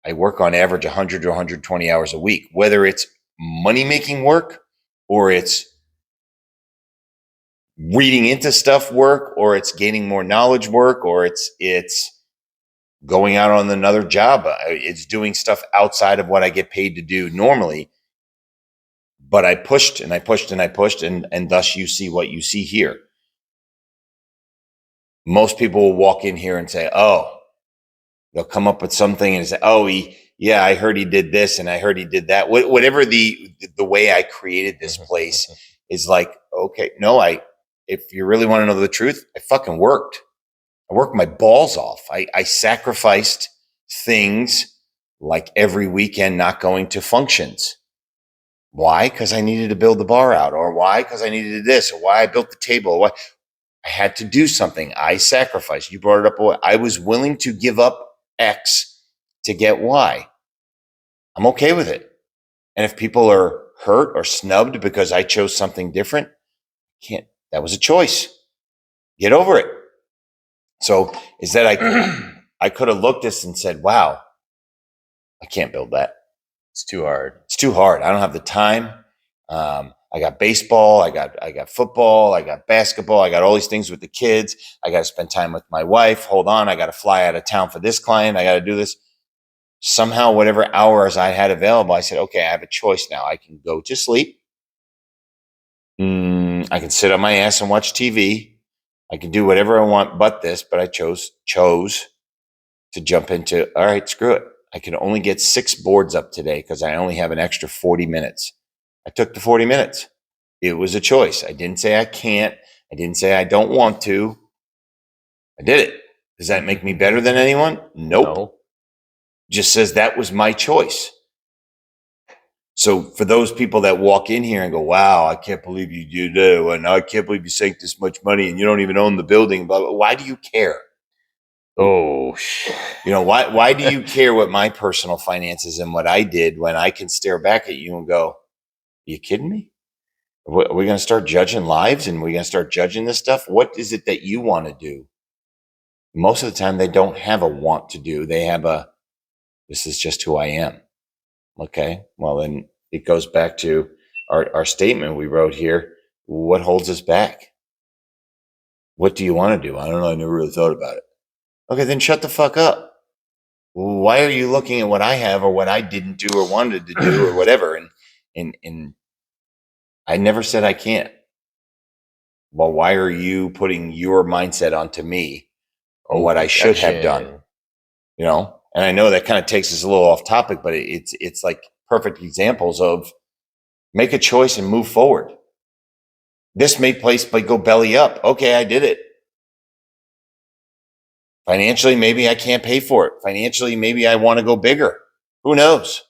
I work on average 100 to 120 hours a week, whether it's money-making work or it's reading into stuff work or it's gaining more knowledge work or it's going out on another job. It's doing stuff outside of what I get paid to do normally. But I pushed and I pushed and I pushed and thus you see what you see here. Most people will walk in here and say, oh, they'll come up with something and say, oh, I heard he did this and I heard he did that. Whatever the way I created this place is like, okay, no, if you really want to know the truth, I fucking worked. I worked my balls off. I sacrificed things like every weekend not going to functions. Why? Because I needed to build the bar out, or why? Because I needed this, or why I built the table, or why I had to do something. I sacrificed. You brought it up. I was willing to give up X to get Y. I'm okay with it. And if people are hurt or snubbed because I chose something different, that was a choice. Get over it. So is that I could have looked at this and said, wow, I can't build that. It's too hard. It's too hard. I don't have the time. I got baseball. I got football. I got basketball. I got all these things with the kids. I got to spend time with my wife. Hold on. I got to fly out of town for this client. I got to do this. Somehow, whatever hours I had available, I said, okay, I have a choice now. I can go to sleep. I can sit on my ass and watch TV. I can do whatever I want but this, but I chose to jump into, all right, screw it. I can only get 6 boards up today because I only have an extra 40 minutes. I took the 40 minutes. It was a choice. I didn't say I can't. I didn't say I don't want to. I did it. Does that make me better than anyone? Nope. No. Just says that was my choice. So for those people that walk in here and go, wow, I can't believe you did that. And I can't believe you sank this much money and you don't even own the building. Blah, blah. Why do you care? Oh, shit. Why do you care what my personal finances and what I did when I can stare back at you and go, are you kidding me? Are we going to start judging lives and we're going to start judging this stuff? What is it that you want to do? Most of the time, they don't have a want to do. They have this is just who I am. Okay. Well, then it goes back to our statement we wrote here. What holds us back? What do you want to do? I don't know. I never really thought about it. Okay, then shut the fuck up. Why are you looking at what I have or what I didn't do or wanted to do or whatever? And I never said I can't. Well, why are you putting your mindset onto me on what I should have done? You know, and I know that kind of takes us a little off topic, but it's like perfect examples of make a choice and move forward. This may place but go belly up. Okay, I did it. Financially, maybe I can't pay for it. Financially, maybe I want to go bigger. Who knows?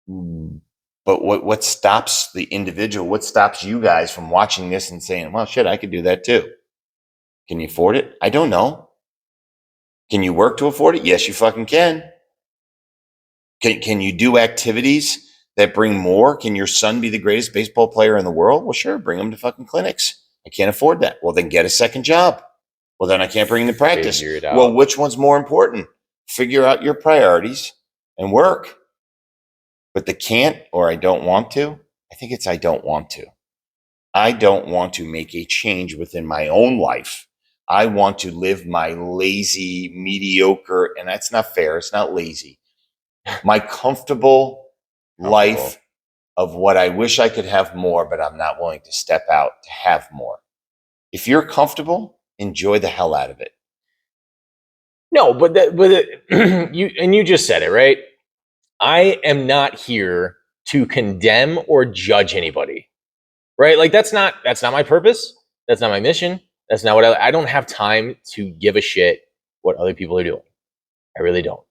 But what stops the individual? What stops you guys from watching this and saying, well, shit, I could do that too? Can you afford it? I don't know. Can you work to afford it? Yes, you fucking can. Can you do activities that bring more? Can your son be the greatest baseball player in the world? Well, sure, bring him to fucking clinics. I can't afford that. Well, then get a second job. Well, then I can't bring him to practice. Figure it out. Well, which one's more important? Figure out your priorities and work. But the can't or I don't want to, I think it's I don't want to. I don't want to make a change within my own life. I want to live my lazy, mediocre, and that's not fair. It's not lazy. My comfortable life of what I wish I could have more, but I'm not willing to step out to have more. If you're comfortable, enjoy the hell out of it. No, but you just said it, right? I am not here to condemn or judge anybody, right? Like that's not my purpose. That's not my mission. That's not what I don't have time to give a shit what other people are doing. I really don't.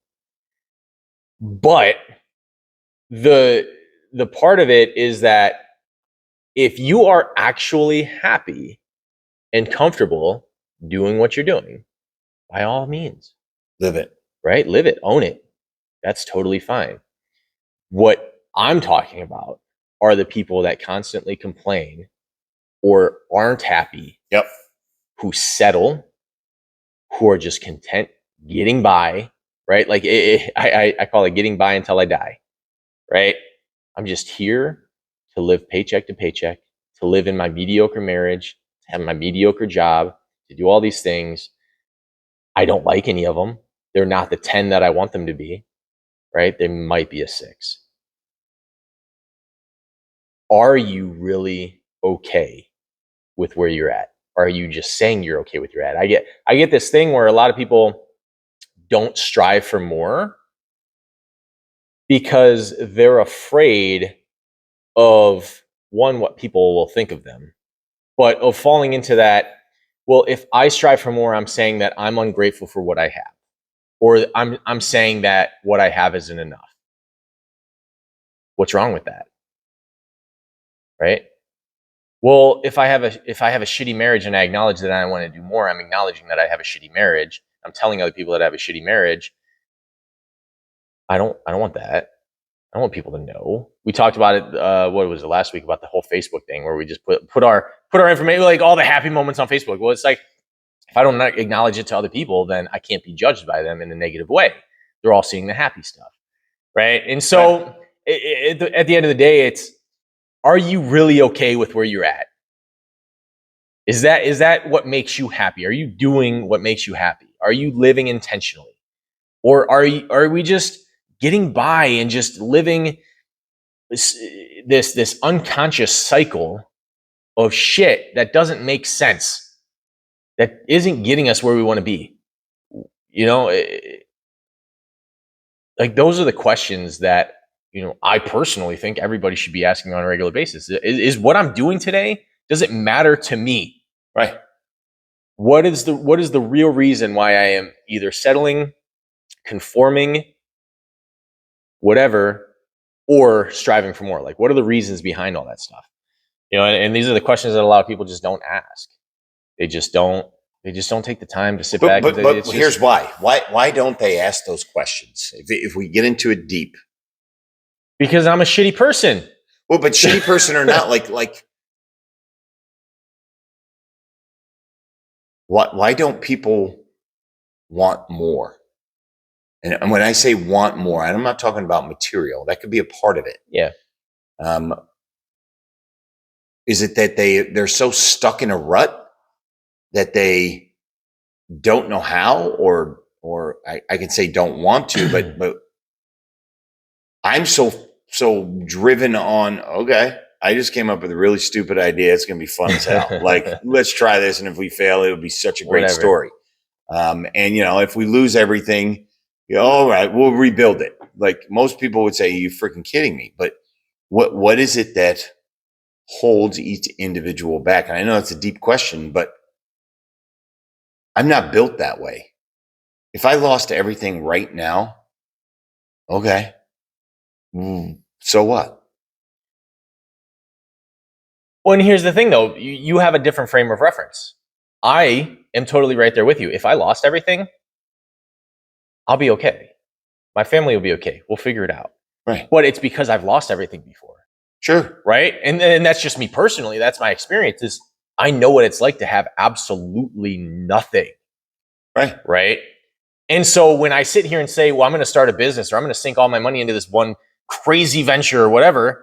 But the part of it is that if you are actually happy and comfortable doing what you're doing, by all means, Live it. right? Live it, own it. That's totally fine. What I'm talking about are the people that constantly complain or aren't happy, Yep. who settle, who are just content getting by, right? Like I call it getting by until I die, right? I'm just here to live paycheck to paycheck, to live in my mediocre marriage, to have my mediocre job, to do all these things. I don't like any of them. They're not the 10 that I want them to be, right? They might be a 6. Are you really okay with where you're at? Or are you just saying you're okay with where you're at? I get this thing where a lot of people don't strive for more because they're afraid of one, what people will think of them, but of falling into that. Well, if I strive for more, I'm saying that I'm ungrateful for what I have, or I'm saying that what I have isn't enough. What's wrong with that? Right? Well, if I have a shitty marriage and I acknowledge that I want to do more, I'm acknowledging that I have a shitty marriage. I'm telling other people that I have a shitty marriage. I don't want that. I don't want people to know. We talked about it. What was it last week about the whole Facebook thing where we just put our information, like all the happy moments on Facebook. Well, it's like if I don't acknowledge it to other people, then I can't be judged by them in a negative way. They're all seeing the happy stuff, right? And so at the end of the day, it's, are you really okay with where you're at? Is that what makes you happy? Are you doing what makes you happy? Are you living intentionally, or are we just getting by and just living this unconscious cycle of shit that doesn't make sense, that isn't getting us where we want to be? You know, like those are the questions that, I personally think everybody should be asking on a regular basis. Is what I'm doing today, does it matter to me? Right. What is the real reason why I am either settling, conforming, whatever, or striving for more? Like, what are the reasons behind all that stuff? And these are the questions that a lot of people just don't ask. They just don't take the time to sit back. But here's why. Why don't they ask those questions? If we get into it deep. Because I'm a shitty person. Well, but shitty person or not, like why don't people want more? And when I say want more, I'm not talking about material. That could be a part of it. Yeah. Is it that they're so stuck in a rut that they don't know how, or I can say don't want to, but I'm so driven on, okay, I just came up with a really stupid idea. It's going to be fun as hell. Like, let's try this. And if we fail, it'll be such a great Whatever. story. And, if we lose everything, all right, we'll rebuild it. Like most people would say, you freaking kidding me. But what is it that holds each individual back? And I know it's a deep question, but I'm not built that way. If I lost everything right now, okay, so what? Well, and here's the thing, though. You have a different frame of reference. I am totally right there with you. If I lost everything, I'll be okay. My family will be okay. We'll figure it out. Right. But it's because I've lost everything before. Sure. Right. And that's just me personally. That's my experience. Is I know what it's like to have absolutely nothing. Right. Right. And so when I sit here and say, well, I'm going to start a business or I'm going to sink all my money into this one crazy venture or whatever,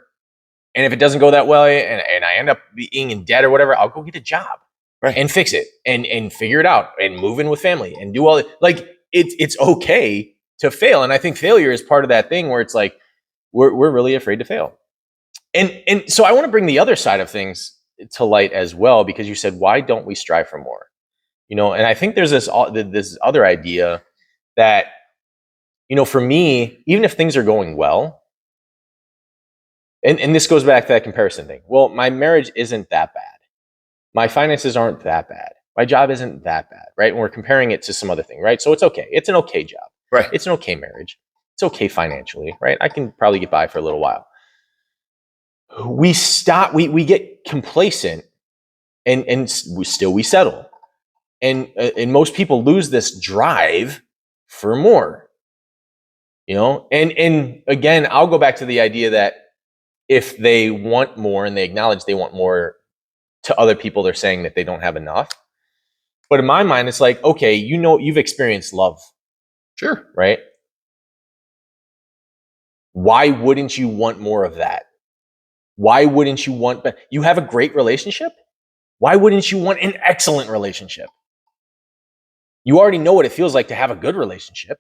and if it doesn't go that well and I end up being in debt or whatever, I'll go get a job and fix it and figure it out and move in with family and do all it. Like it's okay to fail. And I think failure is part of that thing where it's like, we're really afraid to fail. And so I want to bring the other side of things to light as well, because you said, why don't we strive for more? And I think there's this other idea that, for me, even if things are going well, and this goes back to that comparison thing. Well, my marriage isn't that bad. My finances aren't that bad. My job isn't that bad, right? And we're comparing it to some other thing, right? So it's okay. It's an okay job. Right. It's an okay marriage. It's okay financially, right? I can probably get by for a little while. We get complacent and we settle. And most people lose this drive for more, and again, I'll go back to the idea that if they want more and they acknowledge they want more, to other people, they're saying that they don't have enough. But in my mind, it's like, okay, you've experienced love. Sure. Right? Why wouldn't you want more of that? Why wouldn't you want, you have a great relationship? Why wouldn't you want an excellent relationship? You already know what it feels like to have a good relationship.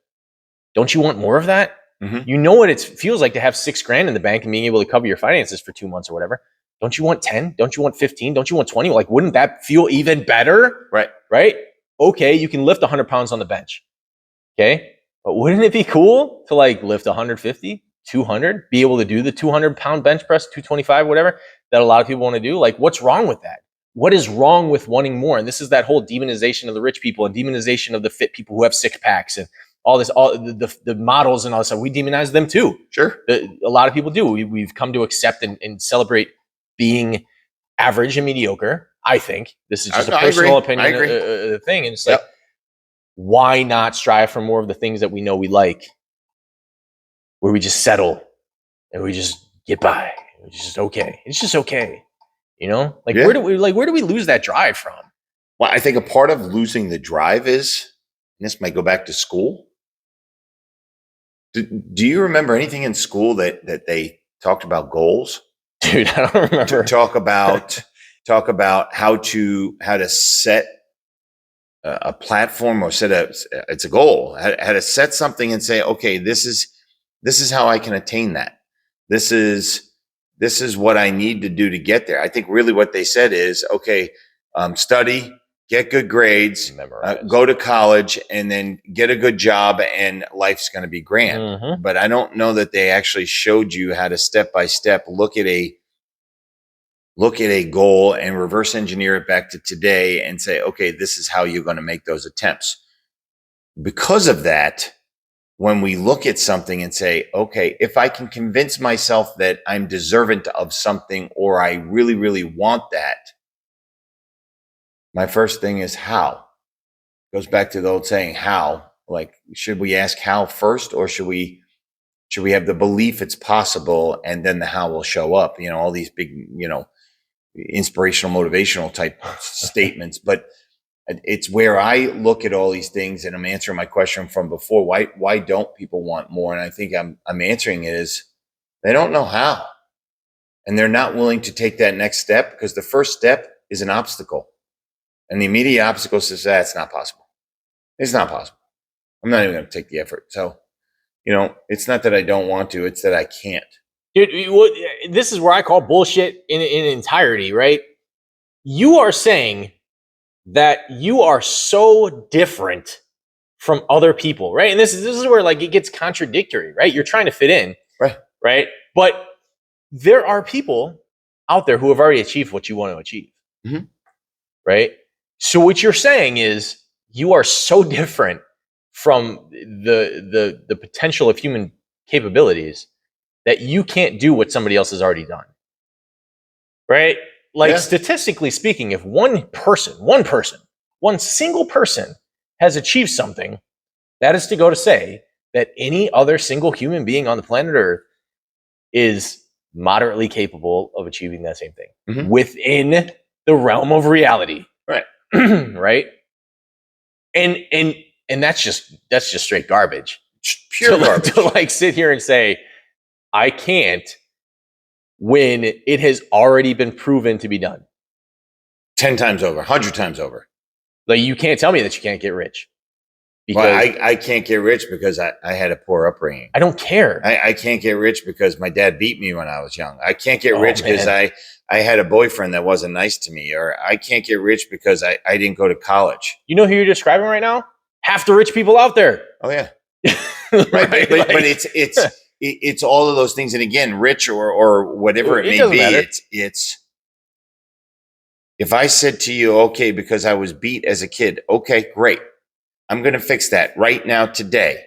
Don't you want more of that? Mm-hmm. You know what it feels like to have $6,000 in the bank and being able to cover your finances for 2 months or whatever. Don't you want 10? Don't you want 15? Don't you want 20? Like, wouldn't that feel even better? Right? Okay, you can lift 100 pounds on the bench. Okay? But wouldn't it be cool to lift 150, 200, be able to do the 200-pound bench press, 225, whatever, that a lot of people want to do? Like, what's wrong with that? What is wrong with wanting more? And this is that whole demonization of the rich people and demonization of the fit people who have six packs and all this, all the models and all this stuff. We demonize them too. Sure. A lot of people do. We've come to accept and celebrate being average and mediocre. I think this is just a personal opinion thing. And it's like, why not strive for more of the things that we know we like, where we just settle and we just get by? It's just okay. It's just okay. Where do we lose that drive from? Well, I think a part of losing the drive is, and this might go back to school. Do you remember anything in school that they talked about goals? Dude, I don't remember. Talk about how to set a platform or it's a goal. How to set something and say, okay, this is how I can attain that. This is what I need to do to get there. I think really what they said is, okay, study, get good grades, go to college, and then get a good job, and life's going to be grand. Mm-hmm. But I don't know that they actually showed you how to step by step look at a goal and reverse engineer it back to today and say, okay, this is how you're going to make those attempts. Because of that, when we look at something and say, okay, if I can convince myself that I'm deserving of something or I really, really want that, my first thing is how. Goes back to the old saying, how. Like, should we ask how first, or should we have the belief it's possible and then the how will show up? All these big, inspirational, motivational type statements. But it's where I look at all these things, and I'm answering my question from before. Why don't people want more? And I think I'm answering it is they don't know how, and they're not willing to take that next step, because the first step is an obstacle, and the immediate obstacle says it's not possible. It's not possible. I'm not even going to take the effort. So, it's not that I don't want to; it's that I can't. Dude, this is where I call bullshit in entirety, right? You are saying that you are so different from other people, right? And this is where like it gets contradictory, right? You're trying to fit in, Right. right? But there are people out there who have already achieved what you want to achieve, Mhm. right? So what you're saying is you are so different from the potential of human capabilities that you can't do what somebody else has already done, right? Like Yeah. statistically speaking, if one single person has achieved something, that is to go to say that any other single human being on the planet Earth is moderately capable of achieving that same thing Mhm. within the realm of reality. Right. Right. And that's just straight garbage. Pure garbage. To like sit here and say, I can't when it has already been proven to be done. 10 times over, 100 times over. Like you can't tell me that you can't get rich. Well, Because I can't get rich because I had a poor upbringing. I don't care. I can't get rich because my dad beat me when I was young. I can't get Oh, rich because man. I had a boyfriend that wasn't nice to me, or I can't get rich because I didn't go to college. You know who you're describing right now? Half the rich people out there. Oh yeah, Right? right. But Like, it's all of those things. And again, rich or whatever it may doesn't be, matter. it's if I said to you, okay, because I was beat as a kid, okay, great. I'm going to fix that right now today.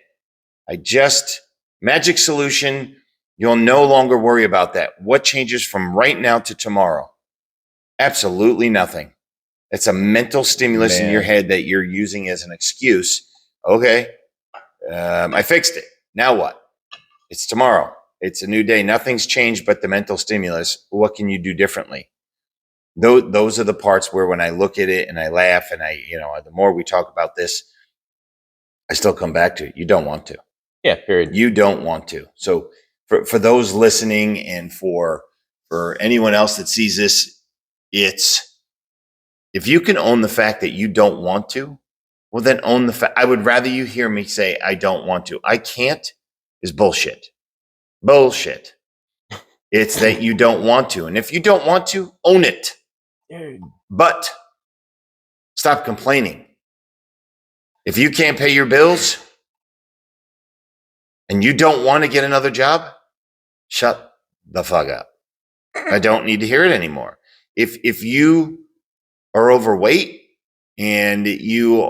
Magic solution. You'll no longer worry about that. What changes from right now to tomorrow? Absolutely nothing. It's a mental stimulus in your Man. head that you're using as an excuse. Okay, I fixed it. Now what? It's tomorrow. It's a new day. Nothing's changed but the mental stimulus. What can you do differently? Those are the parts where when I look at it and I laugh and the more we talk about this, I still come back to it. You don't want to. Yeah, period. You don't want to. So for those listening and for anyone else that sees this, it's if you can own the fact that you don't want to, well, then own the fact. I would rather you hear me say, I don't want to. I can't is bullshit. Bullshit. It's that you don't want to. And if you don't want to, own it. Dude. But stop complaining. If you can't pay your bills and you don't want to get another job, shut the fuck up. I don't need to hear it anymore. If you are overweight and you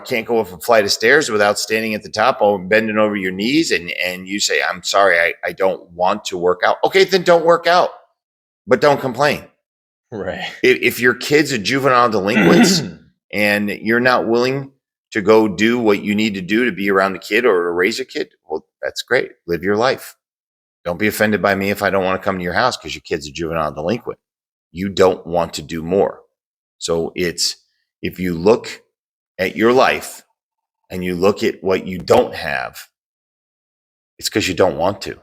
can't go up a flight of stairs without standing at the top or bending over your knees and you say, I'm sorry, I don't want to work out. Okay, then don't work out, but don't complain. Right. If your kids are juvenile delinquents and you're not willing to go do what you need to do to be around the kid or to raise a kid, well, that's great. Live your life. Don't be offended by me if I don't want to come to your house because your kid's a juvenile delinquent. You don't want to do more. So it's if you look at your life and you look at what you don't have, it's because you don't want to.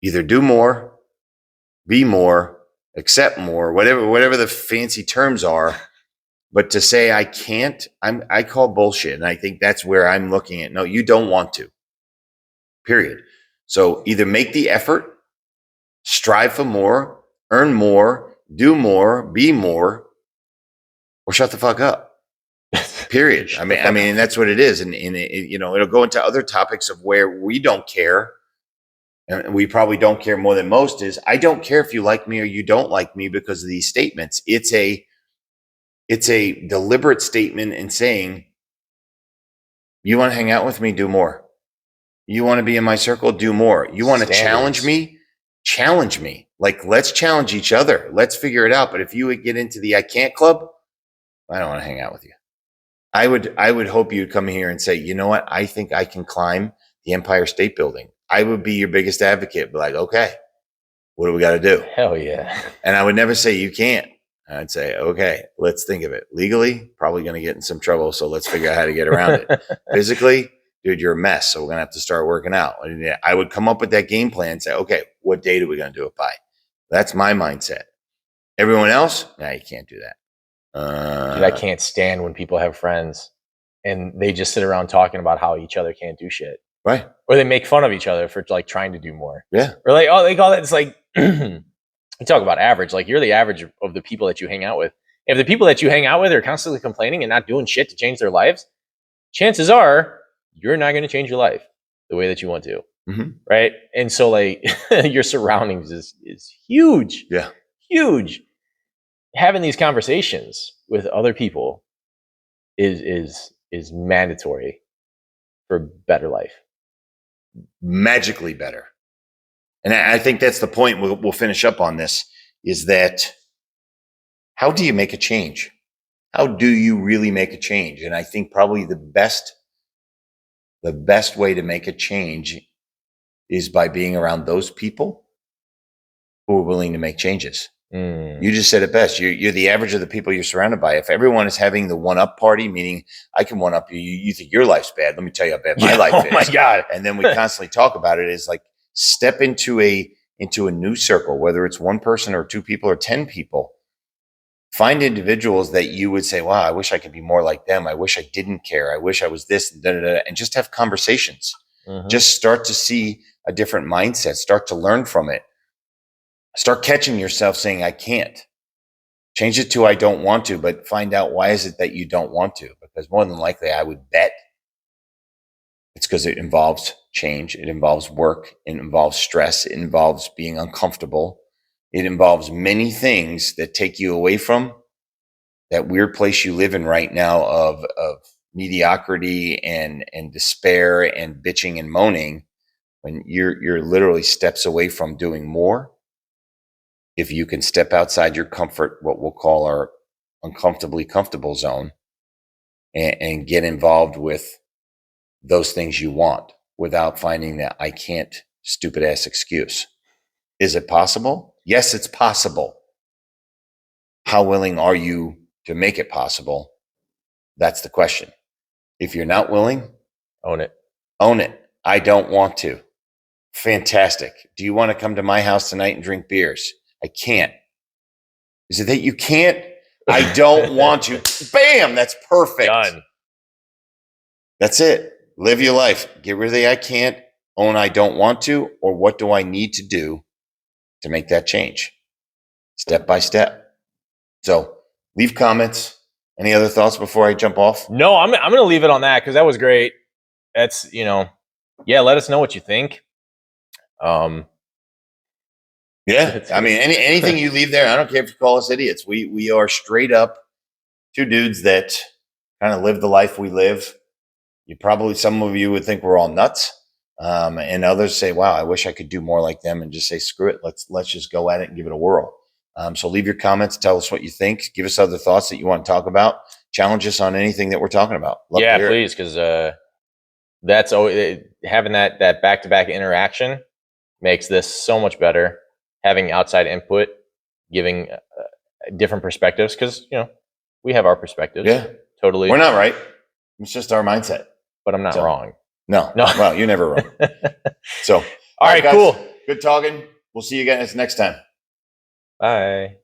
Either do more, be more, accept more, whatever the fancy terms are. But to say I can't, I call bullshit. And I think that's where I'm looking at. No, you don't want to. Period. So either make the effort, strive for more, earn more, do more, be more, or shut the fuck up. Period. I mean, that's what it is. And it'll go into other topics of where we don't care. And we probably don't care more than most is I don't care if you like me or you don't like me because of these statements. It's a deliberate statement in saying, you want to hang out with me, do more. You want to be in my circle, do more. You want to challenge me? Challenge me. Like, let's challenge each other. Let's figure it out. But if you would get into the I can't club, I don't want to hang out with you. I would hope you'd come here and say, you know what? I think I can climb the Empire State Building. I would be your biggest advocate. Be like, okay, what do we got to do? Hell yeah. And I would never say you can't. I'd say, okay, let's think of it. Legally, probably going to get in some trouble. So let's figure out how to get around it. Physically, dude, you're a mess. So we're going to have to start working out. And I would come up with that game plan and say, okay, what date are we going to do it by? That's my mindset. Everyone else, nah, you can't do that. Dude, I can't stand when people have friends and they just sit around talking about how each other can't do shit. Right. Or they make fun of each other for like trying to do more. Yeah. Or like, oh, they call it, it's like, you talk about average, like you're the average of the people that you hang out with. If the people that you hang out with are constantly complaining and not doing shit to change their lives, chances are you're not going to change your life the way that you want to. Mm-hmm. Right. And so like your surroundings is huge. Yeah. Huge. Having these conversations with other people is mandatory for a better life. Magically better. And I think that's the point. We'll finish up on this, is that how do you make a change? How do you really make a change? And I think probably the best way to make a change is by being around those people who are willing to make changes. You just said it best. You're the average of the people you're surrounded by. If everyone is having the one-up party, meaning I can one-up you, you think your life's bad. Let me tell you how bad my life is. Oh my God. And then we constantly talk about it. Is like, step into a new circle, whether it's one person or two people or 10 people. Find individuals that you would say, wow, I wish I could be more like them. I wish I didn't care. I wish I was this, and just have conversations. Mm-hmm. Just start to see a different mindset. Start to learn from it. Start catching yourself saying, I can't. Change it to I don't want to, but find out why is it that you don't want to? Because more than likely, I would bet it's because it involves change. It involves work. It involves stress. It involves being uncomfortable. It involves many things that take you away from that weird place you live in right now of mediocrity and despair and bitching and moaning, when you're literally steps away from doing more. If you can step outside your comfort, what we'll call our uncomfortably comfortable zone, and get involved with those things you want without finding that I can't stupid ass excuse. Is it possible? Yes, it's possible. How willing are you to make it possible? That's the question. If you're not willing, Own it. own it. I don't want to. Fantastic. Do you want to come to my house tonight and drink beers? I can't. Is it that you can't? I don't want to. Bam! That's perfect. Done. That's it. Live your life. Get rid of the I can't, own I don't want to, or what do I need to do to make that change? Step by step. So leave comments. Any other thoughts before I jump off? No, I'm going to leave it on that because that was great. That's, yeah, let us know what you think. Yeah. I mean, anything you leave there, I don't care if you call us idiots. We are straight up two dudes that kind of live the life we live. Some of you would think we're all nuts. And others say, wow, I wish I could do more like them, and just say, screw it. Let's just go at it and give it a whirl. So leave your comments. Tell us what you think. Give us other thoughts that you want to talk about. Challenge us on anything that we're talking about. Love to hear please. Because that's always, having that back-to-back interaction makes this so much better. Having outside input, giving different perspectives, because, we have our perspectives. Yeah. Totally. We're not right. It's just our mindset. But I'm not wrong. No. Well, you're never wrong. So, all right, guys, cool. Good talking. We'll see you guys next time. Bye.